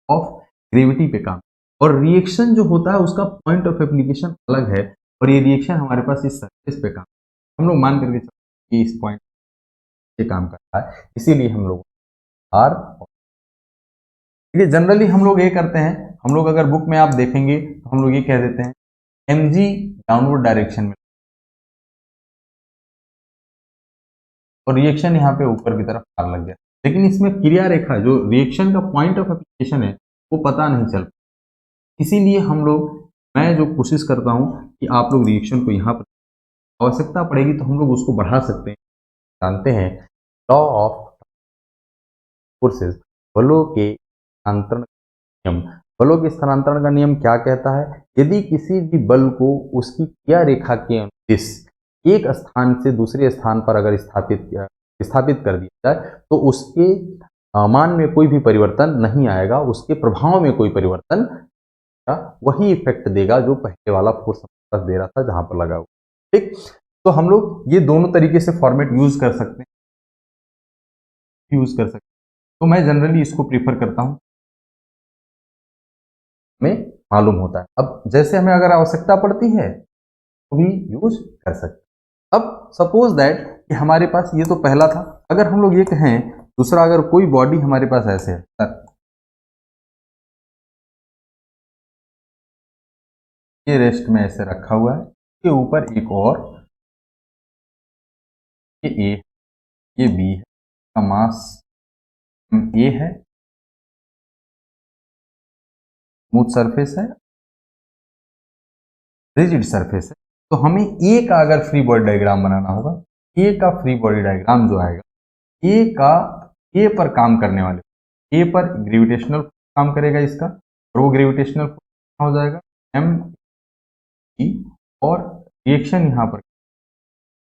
ऑफ ग्रेविटी पे काम, और रिएक्शन जो होता है उसका पॉइंट ऑफ एप्लीकेशन अलग है, और ये रिएक्शन हमारे पास इस सरफेस पे काम, हम लोग मान करके चलते हैं कि इस पॉइंट पे काम करता है, इसीलिए हम लोग आर, ये जनरली हम लोग ये करते हैं, हम लोग अगर बुक में आप देखेंगे तो हम लोग ये कह देते हैं mg डाउनवर्ड डायरेक्शन में, और रिएक्शन यहाँ पे ऊपर की तरफ आर लग गया, लेकिन इसमें क्रिया रेखा जो रिएक्शन का पॉइंट ऑफ एप्लीकेशन है वो पता नहीं चल, इसीलिए हम लोग, मैं जो कोशिश करता हूँ कि आप लोग रिएक्शन को यहाँ पर आवश्यकता पड़ेगी तो हम लोग उसको बढ़ा सकते हैं, जानते हैं लॉ ऑफ फोर्सेस, बलों के स्थानांतरण नियम। बलों के स्थानांतरण का नियम क्या कहता है? यदि किसी भी बल को उसकी क्रिया रेखा के अनुदिश एक स्थान से दूसरे स्थान पर अगर स्थापित कर दिया जाए तो उसके मान में कोई भी परिवर्तन नहीं आएगा, उसके प्रभाव में कोई परिवर्तन का वही इफेक्ट देगा जो पहले वाला फोर्स दे रहा था जहां पर लगा हुआ। ठीक, तो हम लोग ये दोनों तरीके से फॉर्मेट यूज कर सकते हैं। तो मैं जनरली इसको प्रीफर करता हूं, हमें मालूम होता है। अब जैसे हमें अगर आवश्यकता पड़ती है तो भी यूज कर सकते हैं। अब सपोज दैट कि हमारे पास ये तो पहला था, अगर हम लोग ये कहें दूसरा, अगर कोई बॉडी हमारे पास ऐसे है सर, ये रेस्ट में ऐसे रखा हुआ है, इसके ऊपर एक और, ये ए, ये बी है, का मास ए है, स्मूथ सरफेस है, रिजिड सरफेस है। तो हमें ए का अगर फ्री बॉडी डायग्राम बनाना होगा, ए का फ्री बॉडी डायग्राम जो आएगा, ए का ए पर काम करने वाले, ए पर ग्रेविटेशनल काम करेगा इसका, और वो ग्रेविटेशनल हो जाएगा एम ई, और रिएक्शन यहाँ पर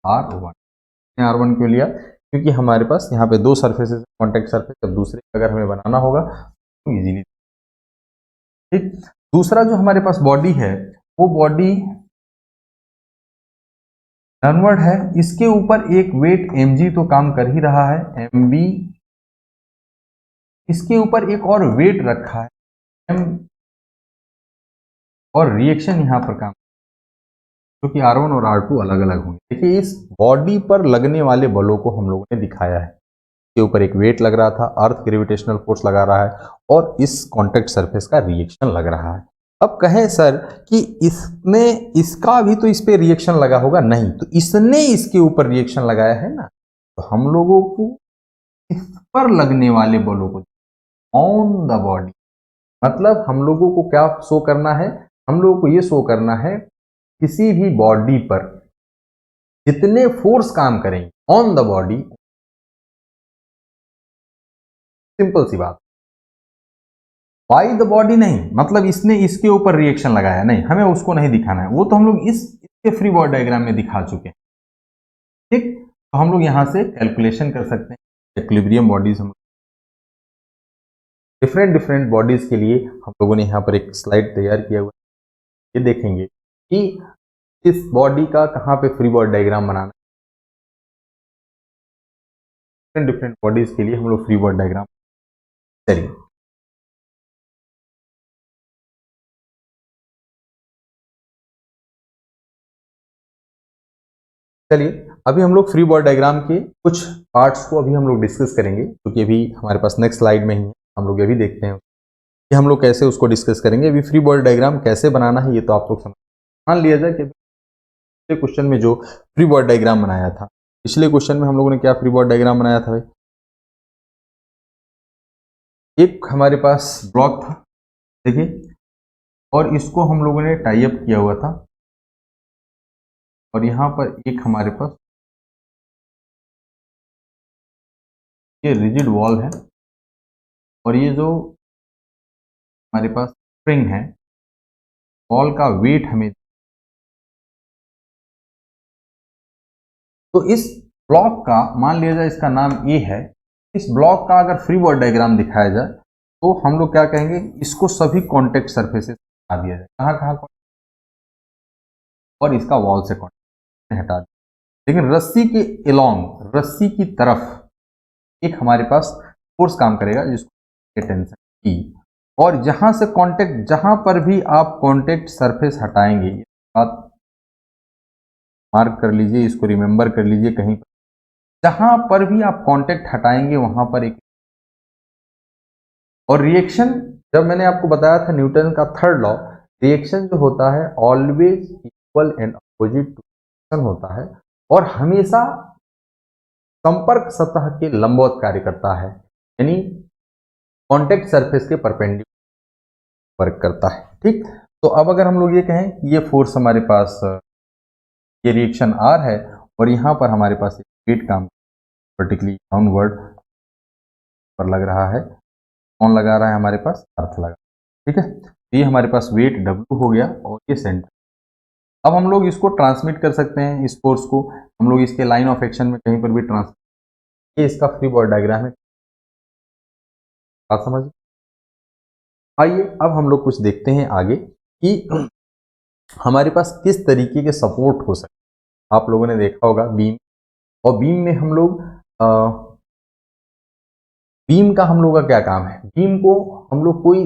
R1 क्यों लिया? क्योंकि हमारे पास यहाँ पे दो सरफेसेस कॉन्टेक्ट सरफेस, अब दूसरे अगर हमें बनाना होगा तो इजीली। ठीक, दूसरा जो हमारे पास बॉडी है वो बॉडी डाउनवर्ड है, इसके ऊपर एक वेट mg तो काम कर ही रहा है mb, इसके ऊपर एक और वेट रखा है m, और रिएक्शन यहां पर काम, क्योंकि R1 और R2 अलग अलग होंगे। देखिए इस बॉडी पर लगने वाले बलों को हम लोगों ने दिखाया है, के ऊपर एक वेट लग रहा था, अर्थ ग्रेविटेशनल फोर्स लगा रहा है, और इस कॉन्टेक्ट सरफेस का रिएक्शन लग रहा है। अब कहें सर कि इसने इसका भी तो इस पे रिएक्शन लगा होगा, नहीं, तो इसने इसके ऊपर रिएक्शन लगाया है ना, तो हम लोगों को इस पर लगने वाले बलों को ऑन द बॉडी, मतलब हम लोगों को क्या शो करना है? हम लोगों को ये शो करना है किसी भी बॉडी पर जितने फोर्स काम करेंगे ऑन द बॉडी, सिंपल सी बात, बाई द बॉडी नहीं, मतलब इसने इसके ऊपर रिएक्शन लगाया नहीं, हमें उसको नहीं दिखाना है, वो तो हम लोग इसके फ्री बॉडी डायग्राम में दिखा चुके हैं। ठीक, तो हम लोग यहां से कैलकुलेशन कर सकते हैं इक्विलिब्रियम बॉडीज। हम डिफरेंट डिफरेंट बॉडीज के लिए हम लोगों ने यहाँ पर एक स्लाइड तैयार किया हुआ है, ये देखेंगे कि इस बॉडी का कहाँ पे फ्री बॉडी डायग्राम बनाना है। डिफरेंट डिफरेंट बॉडीज के लिए हम लोग फ्री बॉडी डायग्राम करेंगे। चलिए अभी हम लोग फ्री बॉडी डायग्राम के कुछ पार्ट्स को अभी हम लोग डिस्कस करेंगे, क्योंकि अभी हमारे पास नेक्स्ट स्लाइड में ही है, हम लोग ये भी देखते हैं कि हम लोग कैसे उसको डिस्कस करेंगे। अभी फ्री बॉडी डायग्राम कैसे बनाना है ये तो आप लोग समझ, मान लिया जाए कि पिछले क्वेश्चन में जो फ्री बॉडी डायग्राम बनाया था, पिछले क्वेश्चन में हम लोगों ने क्या फ्री बॉडी डायग्राम बनाया था भाई? एक हमारे पास ब्लॉक था, देखिए, और इसको हम लोगों ने टाई अप किया हुआ था, और यहां पर एक हमारे पास ये रिजिड वॉल है, और ये जो हमारे पास स्प्रिंग है, वॉल का वेट हमें, तो इस ब्लॉक का मान लिया जाए इसका नाम ए है, इस ब्लॉक का अगर फ्री बॉडी डायग्राम दिखाया जाए तो हम लोग क्या कहेंगे, इसको सभी कॉन्टेक्ट सरफेसेस हटा दिया जाए, कहाँ कहाँ, और इसका वॉल से कॉन्टेक्ट हटा दिया, लेकिन रस्सी के एलोंग, रस्सी की तरफ एक हमारे पास फोर्स काम करेगा जिसको टेंशन ई, और जहां से कांटेक्ट, जहां पर भी आप कांटेक्ट सरफेस हटाएंगे, बात मार्क कर लीजिए, इसको रिमेंबर कर लीजिए, कहीं पर जहां पर भी आप कांटेक्ट हटाएंगे वहां पर एक, और रिएक्शन, जब मैंने आपको बताया था न्यूटन का थर्ड लॉ, रिएक्शन जो होता है always equal and opposite to होता है, और हमेशा संपर्क सतह के लंबवत कार्य करता है, यानी कांटेक्ट सरफेस के परपेंडिकुलर वर्क करता है। ठीक, तो अब अगर हम लोग ये कहें कि ये फोर्स हमारे पास, ये रिएक्शन आर है, और यहां पर हमारे पास एक वेट काम, वर्टिकली डाउनवर्ड पर लग रहा है, कौन लगा रहा है हमारे पास, अर्थ लगा, ठीक है। तो ये हमारे पास वेट W हो गया और ये सेंटर। अब हम लोग इसको ट्रांसमिट कर सकते हैं, इस फोर्स को हम लोग इसके लाइन ऑफ एक्शन में कहीं पर भी ट्रांसमिट, ये इसका फ्री बॉडी डायग्राम है, बात समझ। आइए अब हम लोग कुछ देखते हैं आगे कि हमारे पास किस तरीके के सपोर्ट हो सकते हैं। आप लोगों ने देखा होगा बीम, और बीम में हम लोग बीम का हम लोग का क्या काम है, बीम को हम लोग कोई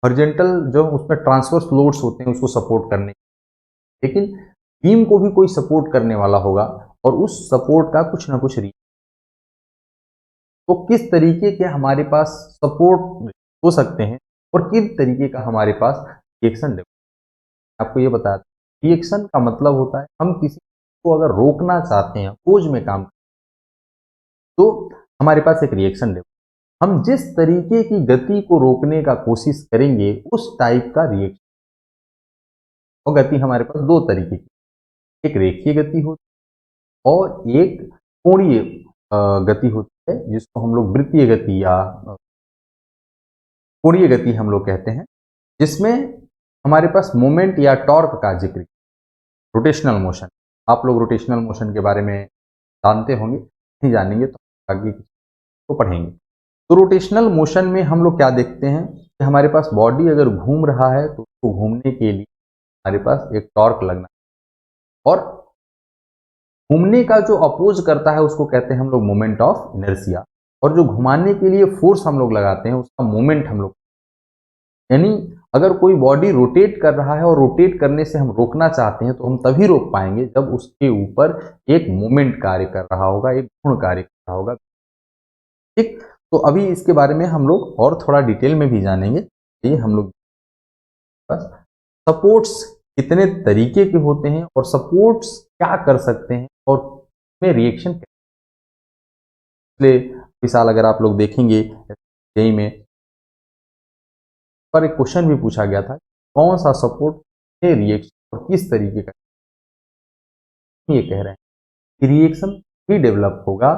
हॉरिजॉन्टल जो उसमें ट्रांसवर्स लोड्स होते हैं उसको सपोर्ट करने, लेकिन बीम को भी कोई सपोर्ट करने वाला होगा और उस सपोर्ट का कुछ ना कुछ तो किस तरीके के हमारे पास सपोर्ट हो सकते हैं और किस तरीके का हमारे पास रिएक्शन। आपको ये बताया रिएक्शन का मतलब होता है हम किसी को अगर रोकना चाहते हैं, खोज में काम तो हमारे पास एक रिएक्शन डेवलप, हम जिस तरीके की गति को रोकने का कोशिश करेंगे उस टाइप का रिएक्शन। और गति हमारे पास दो तरीके की, एक रेखीय गति होती है और एक कोणीय गति होती है, जिसको हम लोग वृत्तीय गति या कोणीय गति हम लोग कहते हैं, जिसमें हमारे पास मोमेंट या टॉर्क का जिक्र, रोटेशनल मोशन। आप लोग रोटेशनल मोशन के बारे में जानते होंगे, नहीं जानेंगे तो आगे तो पढ़ेंगे। तो रोटेशनल मोशन में हम लोग क्या देखते हैं कि हमारे पास बॉडी अगर घूम रहा है तो उसको घूमने के लिए हमारे पास एक टॉर्क लगना, और घूमने का जो अपोज करता है उसको कहते हैं हम लोग मोमेंट ऑफ इनर्शिया, और जो घुमाने के लिए फोर्स हम लोग लगाते हैं उसका मोमेंट हम लोग, यानी अगर कोई बॉडी रोटेट कर रहा है और रोटेट करने से हम रोकना चाहते हैं तो हम तभी रोक पाएंगे जब उसके ऊपर एक मोमेंट कार्य कर रहा होगा, एक गुण कार्य कर रहा होगा, ठीक। तो अभी इसके बारे में हम लोग और थोड़ा डिटेल में भी जानेंगे। ये हम लोग बस सपोर्ट्स कितने तरीके के होते हैं और सपोर्ट्स क्या कर सकते हैं और में रिएक्शन क्या। पिछले साल अगर आप लोग देखेंगे जेईई में पर एक क्वेश्चन भी पूछा गया था, कौन सा सपोर्ट में रिएक्शन और किस तरीके का, ये कह रहे हैं कि रिएक्शन भी डेवलप होगा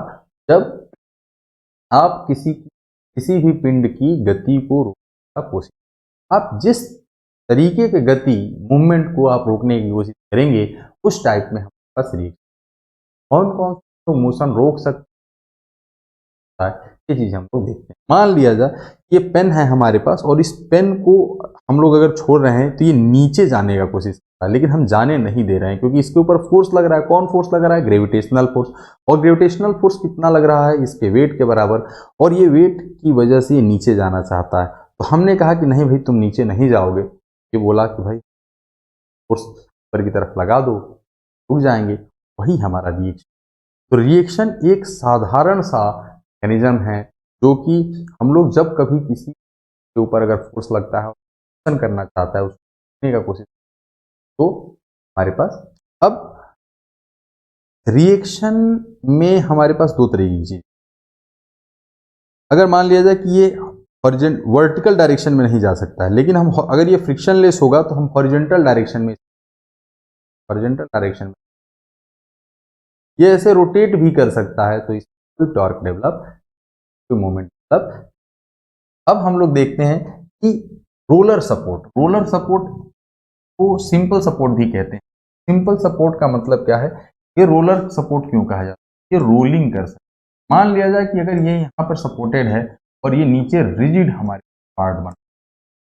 जब आप किसी भी पिंड की गति को रोकने का कोशिश, आप जिस तरीके के गति मूवमेंट को आप रोकने की कोशिश करेंगे उस टाइप में हमारे पास रिएक्शन, कौन कौन सा मोशन रोक सकता है ये चीज हम लोग देखते हैं। मान लिया जाए ये पेन है हमारे पास और इस पेन को हम लोग अगर छोड़ रहे हैं तो ये नीचे जाने का कोशिश करता है, लेकिन हम जाने नहीं दे रहे हैं क्योंकि इसके ऊपर फोर्स लग रहा है। कौन फोर्स लग रहा है? Gravitational force. और ग्रेविटेशनल फोर्स कितना लग रहा है? इसके वेट के बराबर। और ये वेट की वजह से ये नीचे जाना चाहता है, तो हमने कहा कि नहीं भाई तुम नीचे नहीं जाओगे। ये बोला कि भाई फोर्स ऊपर की तरफ लगा दो, रुक जाएंगे। वही हमारा रिएक्शन। तो रिएक्शन एक साधारण सा मैकेनिज्म है जो कि हम लोग जब कभी किसी के ऊपर अगर फोर्स लगता है और करना चाहता है उसको का कोशिश, तो हमारे पास अब रिएक्शन में हमारे पास दो तरीके की चीज, अगर मान लिया जाए कि ये वर्टिकल डायरेक्शन में नहीं जा सकता है, लेकिन हम अगर ये फ्रिक्शनलेस होगा तो हम हॉरिजॉन्टल डायरेक्शन में ये ऐसे रोटेट भी कर सकता है, तो इसमें टॉर्क डेवलप, मोमेंट डेवलप। अब हम लोग देखते हैं कि रोलर सपोर्ट को सिंपल सपोर्ट भी कहते हैं। सिंपल सपोर्ट का मतलब क्या है? ये रोलर सपोर्ट क्यों कहा जाता है? ये रोलिंग कर सकते। मान लिया जाए कि अगर ये यहाँ पर सपोर्टेड है और ये नीचे रिजिड हमारे पार्ट बना,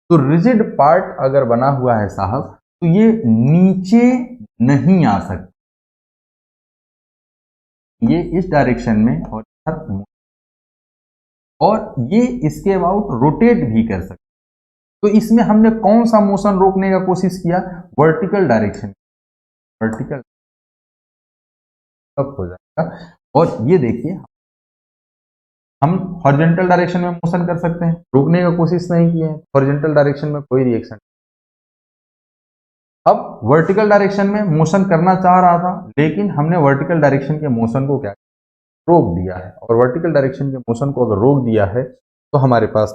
तो रिजिड पार्ट अगर बना हुआ है साहब, तो ये नीचे नहीं आ सकता, ये इस डायरेक्शन में और ये इसके अबाउट रोटेट भी कर सकते। तो इसमें हमने कौन सा मोशन रोकने का कोशिश किया? वर्टिकल डायरेक्शन, वर्टिकल हो जाएगा। और ये देखिए हम हॉरिजॉन्टल डायरेक्शन में मोशन कर सकते हैं, रोकने का कोशिश नहीं किए हैं, हॉरिजॉन्टल डायरेक्शन में कोई रिएक्शन। अब वर्टिकल डायरेक्शन में मोशन करना चाह रहा था, लेकिन हमने वर्टिकल डायरेक्शन के मोशन को क्या रोक दिया है। और वर्टिकल डायरेक्शन के मोशन को अगर रोक दिया है तो हमारे पास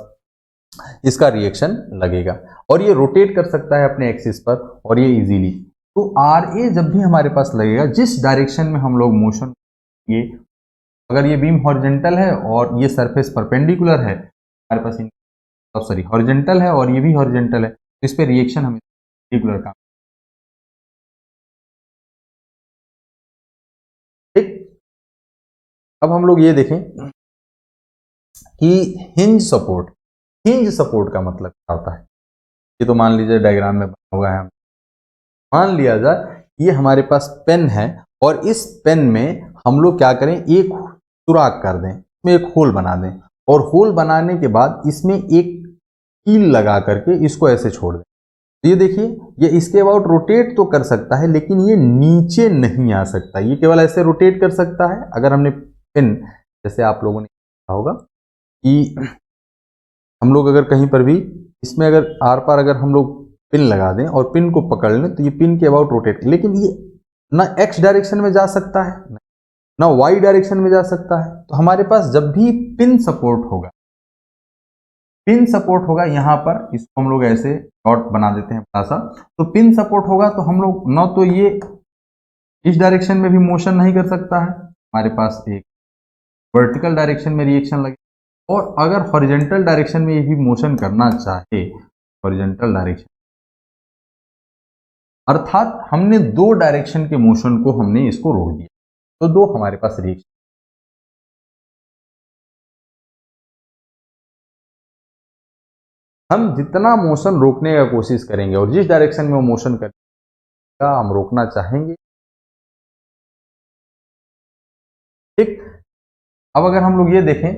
इसका रिएक्शन लगेगा, और ये रोटेट कर सकता है अपने एक्सिस पर, और ये इजीली। तो आर ए जब भी हमारे पास लगेगा, जिस डायरेक्शन में हम लोग मोशन ये अगर ये बीम हॉरिजेंटल है और ये सरफेस परपेंडिकुलर है, हमारे पास सॉरी हॉरिजेंटल है और ये भी हॉरिजेंटल है, तो इस पे रिएक्शन हमें परपेंडिकुलर का, ठीक। अब हम लोग ये देखें कि हिंज सपोर्ट का मतलब क्या होता है। ये तो मान लीजिए डायग्राम में बना हुआ है, मान लिया जाए ये हमारे पास पेन है और इस पेन में हम लोग क्या करें, एक सुराख कर दें, इसमें एक होल बना दें और होल बनाने के बाद इसमें एक कील लगा करके इसको ऐसे छोड़ दें। तो ये देखिए, ये इसके अबाउट रोटेट तो कर सकता है लेकिन ये नीचे नहीं आ सकता, ये केवल ऐसे रोटेट कर सकता है। अगर हमने पेन, जैसे आप लोगों ने देखा होगा कि हम लोग अगर कहीं पर भी इसमें अगर आर पार अगर हम लोग पिन लगा दें और पिन को पकड़ लें तो ये पिन के अबाउट रोटेट, लेकिन ये ना एक्स डायरेक्शन में जा सकता है ना वाई डायरेक्शन में जा सकता है। तो हमारे पास जब भी पिन सपोर्ट होगा यहां पर, इसको हम लोग ऐसे डॉट बना देते हैं बड़ा सा, तो पिन सपोर्ट होगा तो हम लोग ना तो ये इस डायरेक्शन में भी मोशन नहीं कर सकता है, हमारे पास एक वर्टिकल डायरेक्शन में रिएक्शन लगे, और अगर हॉरिजेंटल डायरेक्शन में ये भी मोशन करना चाहे, हॉरिजेंटल डायरेक्शन अर्थात हमने दो डायरेक्शन के मोशन को हमने इसको रोक दिया, तो दो हमारे पास रिएक्शन। हम जितना मोशन रोकने का कोशिश करेंगे और जिस डायरेक्शन में वो मोशन करेगा हम रोकना चाहेंगे, ठीक। अब अगर हम लोग ये देखें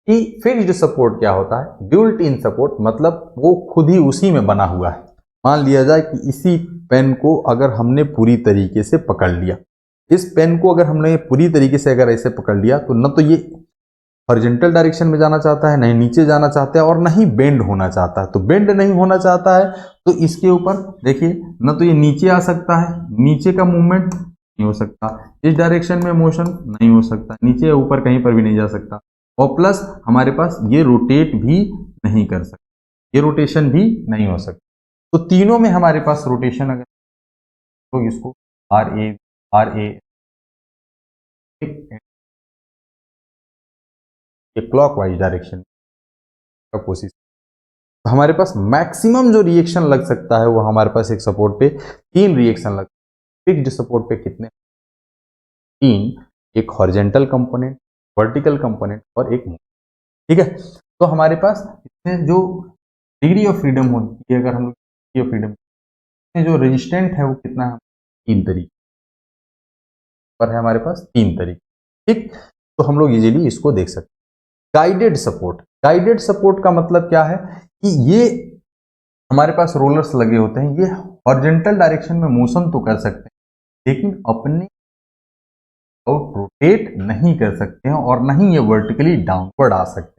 कि फिक्स्ड सपोर्ट क्या होता है, बिल्ट इन सपोर्ट मतलब वो खुद ही उसी में बना हुआ है। मान लिया जाए कि इसी पेन को अगर हमने पूरी तरीके से पकड़ लिया, इस पेन को अगर हमने पूरी तरीके से अगर ऐसे पकड़ लिया तो न तो ये हॉरिजॉन्टल डायरेक्शन में जाना चाहता है, नहीं नीचे जाना चाहता है और नहीं बेंड होना चाहता है। तो बेंड नहीं होना चाहता है तो इसके ऊपर देखिए, न तो ये नीचे आ सकता है, नीचे का मूवमेंट नहीं हो सकता, इस डायरेक्शन में मोशन नहीं हो सकता, नीचे ऊपर कहीं पर भी नहीं जा सकता, और प्लस हमारे पास ये रोटेट भी नहीं कर सकता, ये रोटेशन भी नहीं हो सकता। तो तीनों में हमारे पास रोटेशन अगर तो इसको आर ए क्लॉकवाइज डायरेक्शन का कोशिश, तो हमारे पास मैक्सिमम जो रिएक्शन लग सकता है वो हमारे पास एक सपोर्ट पे तीन रिएक्शन लग, फिक्स्ड सपोर्ट पे कितने, तीन, एक हॉरिजेंटल कंपोनेंट, वर्टिकल कंपोनेंट और एक मूव, ठीक है। तो हमारे पास इसमें जो डिग्री ऑफ फ्रीडम होती है, अगर हम लोग डिग्री ऑफ फ्रीडम में जो रेजिस्टेंट है वो कितना है, तीन तरीके पर है हमारे पास, तीन तरीके, ठीक। तो हम लोग इजीली इसको देख सकते हैं। गाइडेड सपोर्ट का मतलब क्या है कि ये हमारे पास रोलर्स लगे होते हैं, ये हॉरिजॉन्टल डायरेक्शन में मोशन तो कर सकते हैं लेकिन अपने रोटेट नहीं कर सकते हैं और नहीं ये वर्टिकली डाउनवर्ड आ सकते हैं,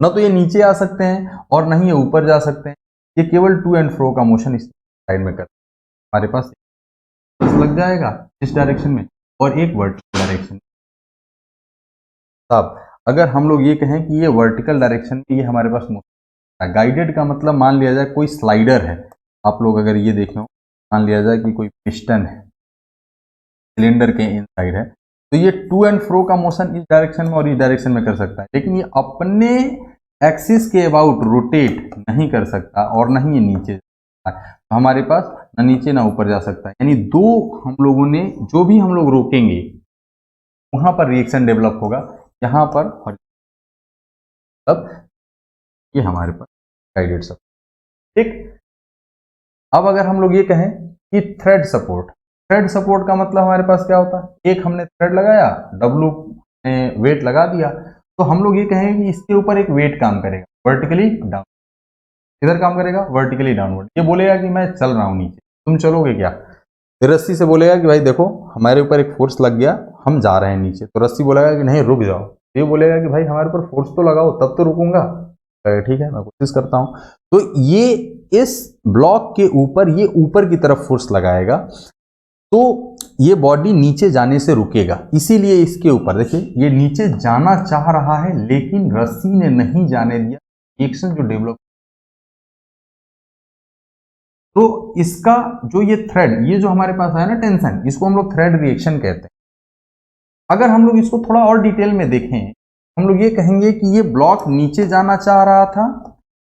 ना तो ये नीचे आ सकते हैं और नहीं ये ऊपर जा सकते हैं, ये केवल टू एंड फ्रो का मोशन इस साइड में करते हैं। हमारे पास लग जाएगा इस डायरेक्शन में और एक वर्टिकल डायरेक्शन। तब अगर हम लोग ये कहें कि ये वर्टिकल डायरेक्शन में ये हमारे पास मोशन है, गाइडेड का मतलब मान लिया जाए कोई स्लाइडर है, आप लोग अगर ये देखें, मान लिया जाए कि कोई पिस्टन है, सिलेंडर के इनसाइड है, तो ये टू एंड फ्रो का मोशन इस डायरेक्शन में और इस डायरेक्शन में कर सकता है, लेकिन ये अपने एक्सिस के अबाउट रोटेट नहीं कर सकता और नहीं ये नीचे जाता है। तो हमारे पास ना नीचे ना ऊपर जा सकता है, यानी दो हम लोगों ने जो भी हम लोग रोकेंगे वहां पर रिएक्शन डेवलप होगा, यहां पर तब ये हमारे पास गाइडेड सपोर्ट, ठीक। अब अगर हम लोग ये कहें कि थ्रेड सपोर्ट का मतलब हमारे पास क्या होता है, एक हमने थ्रेड लगाया, डब्लू ने वेट लगा दिया, तो हम लोग ये कहेंगे कि इसके ऊपर एक वेट काम करेगा वर्टिकली डाउन, किधर काम करेगा, वर्टिकली डाउनवर्ड। ये बोलेगा कि मैं चल रहा हूं नीचे, तुम चलोगे क्या, फिर रस्सी से बोलेगा कि भाई देखो हमारे ऊपर एक फोर्स लग गया, हम जा रहे हैं नीचे, तो रस्सी बोलेगा कि नहीं रुक जाओ, ये बोलेगा कि भाई हमारे ऊपर फोर्स तो लगाओ तब तो रुकूंगा, ठीक है मैं कोशिश करता हूं। तो ये इस ब्लॉक के ऊपर ये ऊपर की तरफ फोर्स लगाएगा तो ये बॉडी नीचे जाने से रुकेगा, इसीलिए इसके ऊपर देखिए ये नीचे जाना चाह रहा है लेकिन रस्सी ने नहीं जाने दिया, रिएक्शन जो डेवलप, तो इसका जो ये थ्रेड, ये जो हमारे पास है ना टेंशन, इसको हम लोग थ्रेड रिएक्शन कहते हैं। अगर हम लोग इसको थोड़ा और डिटेल में देखें, हम लोग ये कहेंगे कि ये ब्लॉक नीचे जाना चाह रहा था,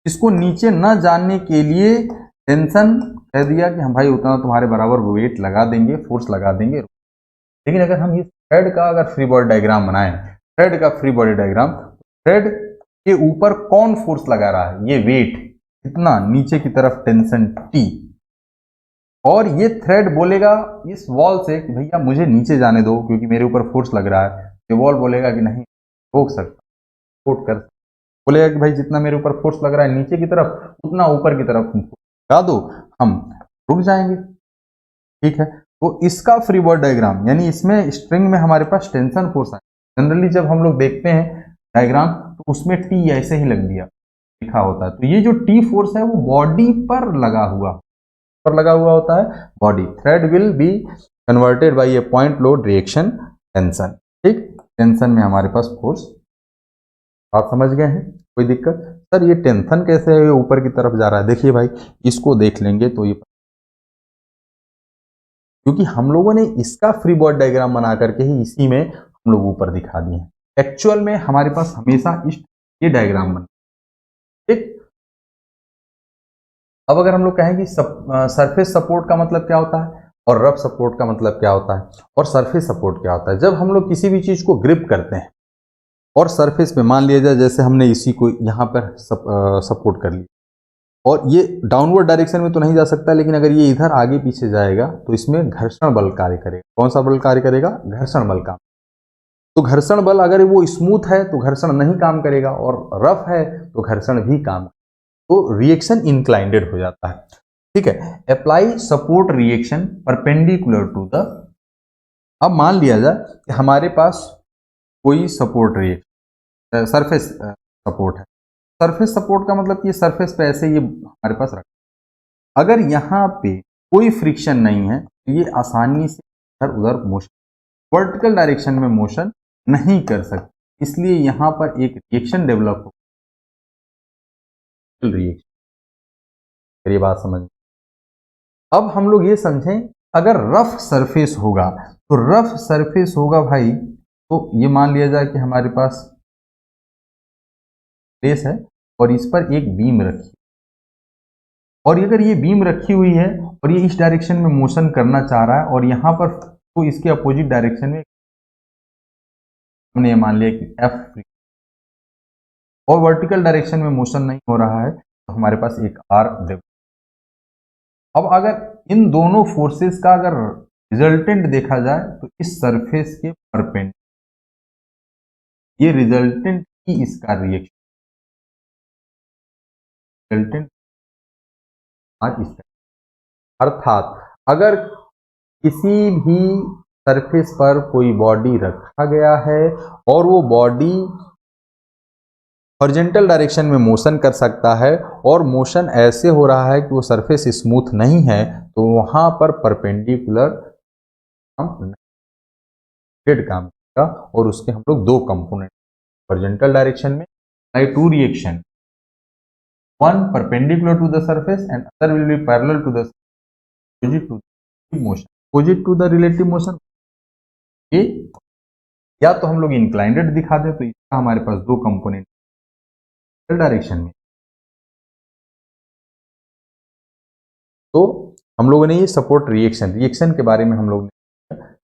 इसको नीचे न जाने के लिए टेंशन कह दिया कि हम भाई उतना तुम्हारे बराबर वेट लगा देंगे, फोर्स लगा देंगे। लेकिन अगर हम इस थ्रेड का अगर फ्री बॉडी डायग्राम बनाएं, थ्रेड का फ्री बॉडी डायग्राम, थ्रेड के ऊपर कौन फोर्स लगा रहा है? ये वेट कितना नीचे की तरफ टेंशन T, और ये थ्रेड बोलेगा इस वॉल से कि भैया मुझे नीचे जाने दो क्योंकि मेरे ऊपर फोर्स लग रहा है। ये वॉल बोलेगा कि नहीं, रोक सकता, सपोर्ट कर, बोलेगा कि भाई जितना मेरे ऊपर फोर्स लग रहा है नीचे की तरफ उतना ऊपर की तरफ लगा दो, हम रुक जाएंगे। ठीक है, तो इसका फ्री बॉडी डायग्राम, यानी इसमें स्ट्रिंग में हमारे पास टेंशन फोर्स है। जनरली जब हम लोग देखते हैं डायग्राम तो उसमें T ऐसे ही लग दिया लिखा होता है, तो ये जो T फोर्स है वो बॉडी पर लगा हुआ होता है। Body thread will be converted bye A point load reaction tension. ठीक, टेंशन में हमारे पास फोर्स, आप समझ गए हैं? कोई दिक्कत? सर ये टेंशन कैसे है ऊपर की तरफ जा रहा है? देखिए भाई, इसको देख लेंगे तो ये, क्योंकि हम लोगों ने इसका फ्री बॉडी डायग्राम बना करके ही इसी में हम लोग ऊपर दिखा दिए हैं। एक्चुअल में हमारे पास हमेशा ये डायग्राम बना। ठीक, अब अगर हम लोग कहें कि सरफेस सपोर्ट का मतलब क्या होता है और रफ सपोर्ट का मतलब क्या होता है और सरफेस सपोर्ट क्या होता है, जब हम लोग किसी भी चीज को ग्रिप करते हैं और सरफेस पे मान लिया जाए जैसे हमने इसी को यहाँ पर सपोर्ट कर लिया और ये डाउनवर्ड डायरेक्शन में तो नहीं जा सकता, लेकिन अगर ये इधर आगे पीछे जाएगा तो इसमें घर्षण बल कार्य करेगा। कौन सा बल कार्य करेगा? घर्षण बल काम। तो घर्षण बल अगर वो स्मूथ है तो घर्षण नहीं काम करेगा और रफ है तो घर्षण भी काम, तो रिएक्शन इंक्लाइंडेड हो जाता है। ठीक है, apply support reaction perpendicular to the, अब मान लिया जाए कि हमारे पास कोई सपोर्ट रिएक्शन सरफेस सपोर्ट है। सरफेस सपोर्ट का मतलब कि सरफेस पे ऐसे ये हमारे पास रखा, अगर यहाँ पे कोई फ्रिक्शन नहीं है तो ये आसानी से इधर उधर मोशन, वर्टिकल डायरेक्शन में मोशन नहीं कर सकते, इसलिए यहाँ पर एक रिएक्शन डेवलप हो, रिएक्शन। ये बात समझ, अब हम लोग ये समझें अगर रफ सरफेस होगा तो रफ सरफेस होगा भाई, तो ये मान लिया जाए कि हमारे पास बेस है और इस पर एक बीम रखी, और अगर ये बीम रखी हुई है और ये इस डायरेक्शन में मोशन करना चाह रहा है और यहाँ पर तो इसके अपोजिट डायरेक्शन में हमने मान लिया कि F और वर्टिकल डायरेक्शन में मोशन नहीं हो रहा है तो हमारे पास एक R डेवलप। अब अगर इन दोनों फोर्सेस का अगर रिजल्टेंट देखा जाए तो इस सरफेस के परपेंडिकुलर, ये रिजल्टेंट की इसका रिएक्शन, रिजल्टेंट अर्थात अगर किसी भी सरफेस पर कोई बॉडी रखा गया है और वो बॉडी हॉरिजॉन्टल डायरेक्शन में मोशन कर सकता है और मोशन ऐसे हो रहा है कि वो सरफेस स्मूथ नहीं है, तो वहां पर परपेंडिकुलर काम करेगा और उसके हम लोग दो कंपोनेंट हॉरिजॉन्टल डायरेक्शन में by two reaction, one perpendicular to the surface and other will be parallel to the opposite to motion, opposite to the relative motion. ये या तो हम लोग इंक्लाइंडेड दिखा दें तो इसका हमारे पास दो कंपोनेंट डायरेक्शन में, तो हम लोगों ने ये सपोर्ट रिएक्शन के बारे में हम लोग ने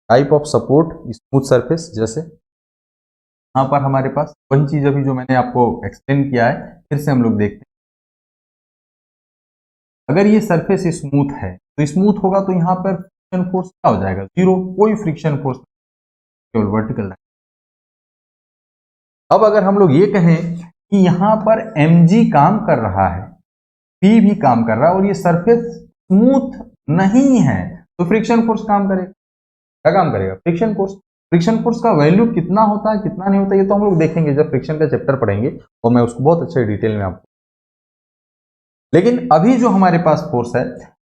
type of support smooth surface, जैसे यहाँ पर हमारे पास वही चीज अभी जो मैंने आपको एक्सप्लेन किया है फिर से हम लोग देखते हैं। अगर ये सरफेस स्मूथ है तो स्मूथ होगा तो यहाँ पर फ्रिक्शन फोर्स क्या हो जाएगा? जीरो, कोई फ्रिक्शन फोर्स, केवल वर्टिकल। अब अगर हम लोग ये कहें कि यहाँ पर mg काम कर रहा है, P भी काम कर रहा है और ये सरफेस स्मूथ नहीं है, तो फ्रिक्शन फोर्स काम करेगा। क्या काम करेगा? Friction force. फ्रिक्शन फोर्स का वैल्यू कितना होता है कितना नहीं होता ये तो हम लोग देखेंगे जब फ्रिक्शन का चैप्टर पढ़ेंगे और मैं उसको बहुत अच्छे डिटेल में आपको, लेकिन अभी जो हमारे पास फोर्स है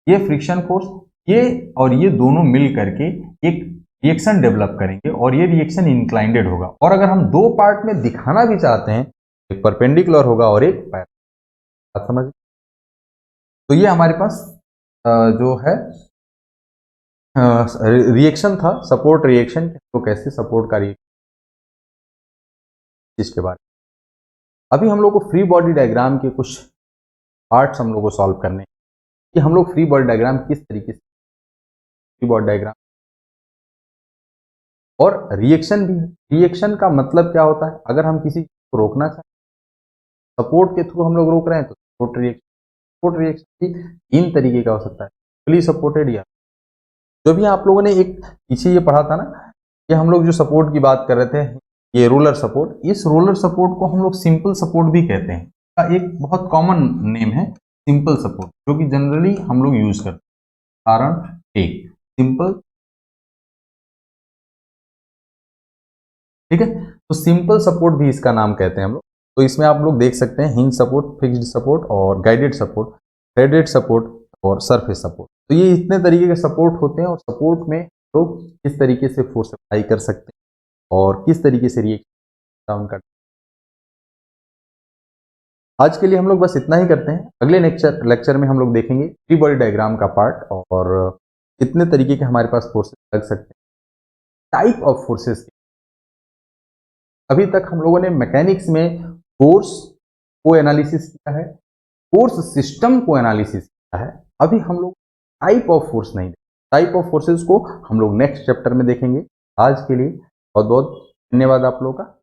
ये फ्रिक्शन फोर्स, ये और ये दोनों मिल करके एक रिएक्शन डेवलप करेंगे और ये रिएक्शन इंक्लाइंडेड होगा। और अगर हम दो पार्ट में दिखाना भी चाहते हैं, एक परपेंडिकुलर होगा और एक पैरेलल, बात समझ। तो ये हमारे पास जो है रिएक्शन था, सपोर्ट रिएक्शन, तो कैसे सपोर्ट का रिएक्शन इसके बारे में। अभी हम लोग को फ्री बॉडी डायग्राम के कुछ पार्ट्स हम लोग को सॉल्व करने हैं कि हम लोग फ्री बॉडी डायग्राम किस तरीके से, फ्री बॉडी डायग्राम और रिएक्शन भी है। रिएक्शन का मतलब क्या होता है, अगर हम किसी चीज को रोकना चाहें, सपोर्ट के थ्रू हम लोग रोक रहे हैं तो सपोर्ट रिएक्शन। सपोर्ट रिएक्शन भी तीन तरीके का हो सकता है, फुली सपोर्टेड या जो भी आप लोगों ने एक पीछे ये पढ़ा था ना कि हम लोग जो सपोर्ट की बात कर रहे थे, ये रोलर सपोर्ट, इस रोलर सपोर्ट को हम लोग सिंपल सपोर्ट भी कहते हैं। का एक बहुत कॉमन नेम है सिंपल सपोर्ट, जो कि जनरली हम लोग यूज करते हैं। कारण एक सिंपल, ठीक है, तो सिंपल सपोर्ट भी इसका नाम कहते हैं हम लोग। तो इसमें आप लोग देख सकते हैं हिंज सपोर्ट, फिक्स्ड सपोर्ट और गाइडेड सपोर्ट, थ्रेडेड सपोर्ट और सरफेस सपोर्ट। तो ये इतने तरीके के सपोर्ट होते हैं और सपोर्ट में लोग किस तरीके से फोर्स अप्लाई कर सकते हैं और किस तरीके से रिएक्शन डाउन कर। आज के लिए हम लोग बस इतना ही करते हैं। अगले लेक्चर में हम लोग देखेंगे फ्री बॉडी डायग्राम का पार्ट और कितने तरीके के हमारे पास फोर्सेस लग सकते हैं, टाइप ऑफ फोर्सेस। अभी तक हम लोगों ने मैकेनिक्स में फोर्स को एनालिसिस किया है, फोर्स सिस्टम को एनालिसिस किया है। अभी हम लोग टाइप ऑफ फोर्स नहीं, टाइप ऑफ फोर्सेस को हम लोग नेक्स्ट चैप्टर में देखेंगे। आज के लिए बहुत बहुत धन्यवाद आप लोगों का।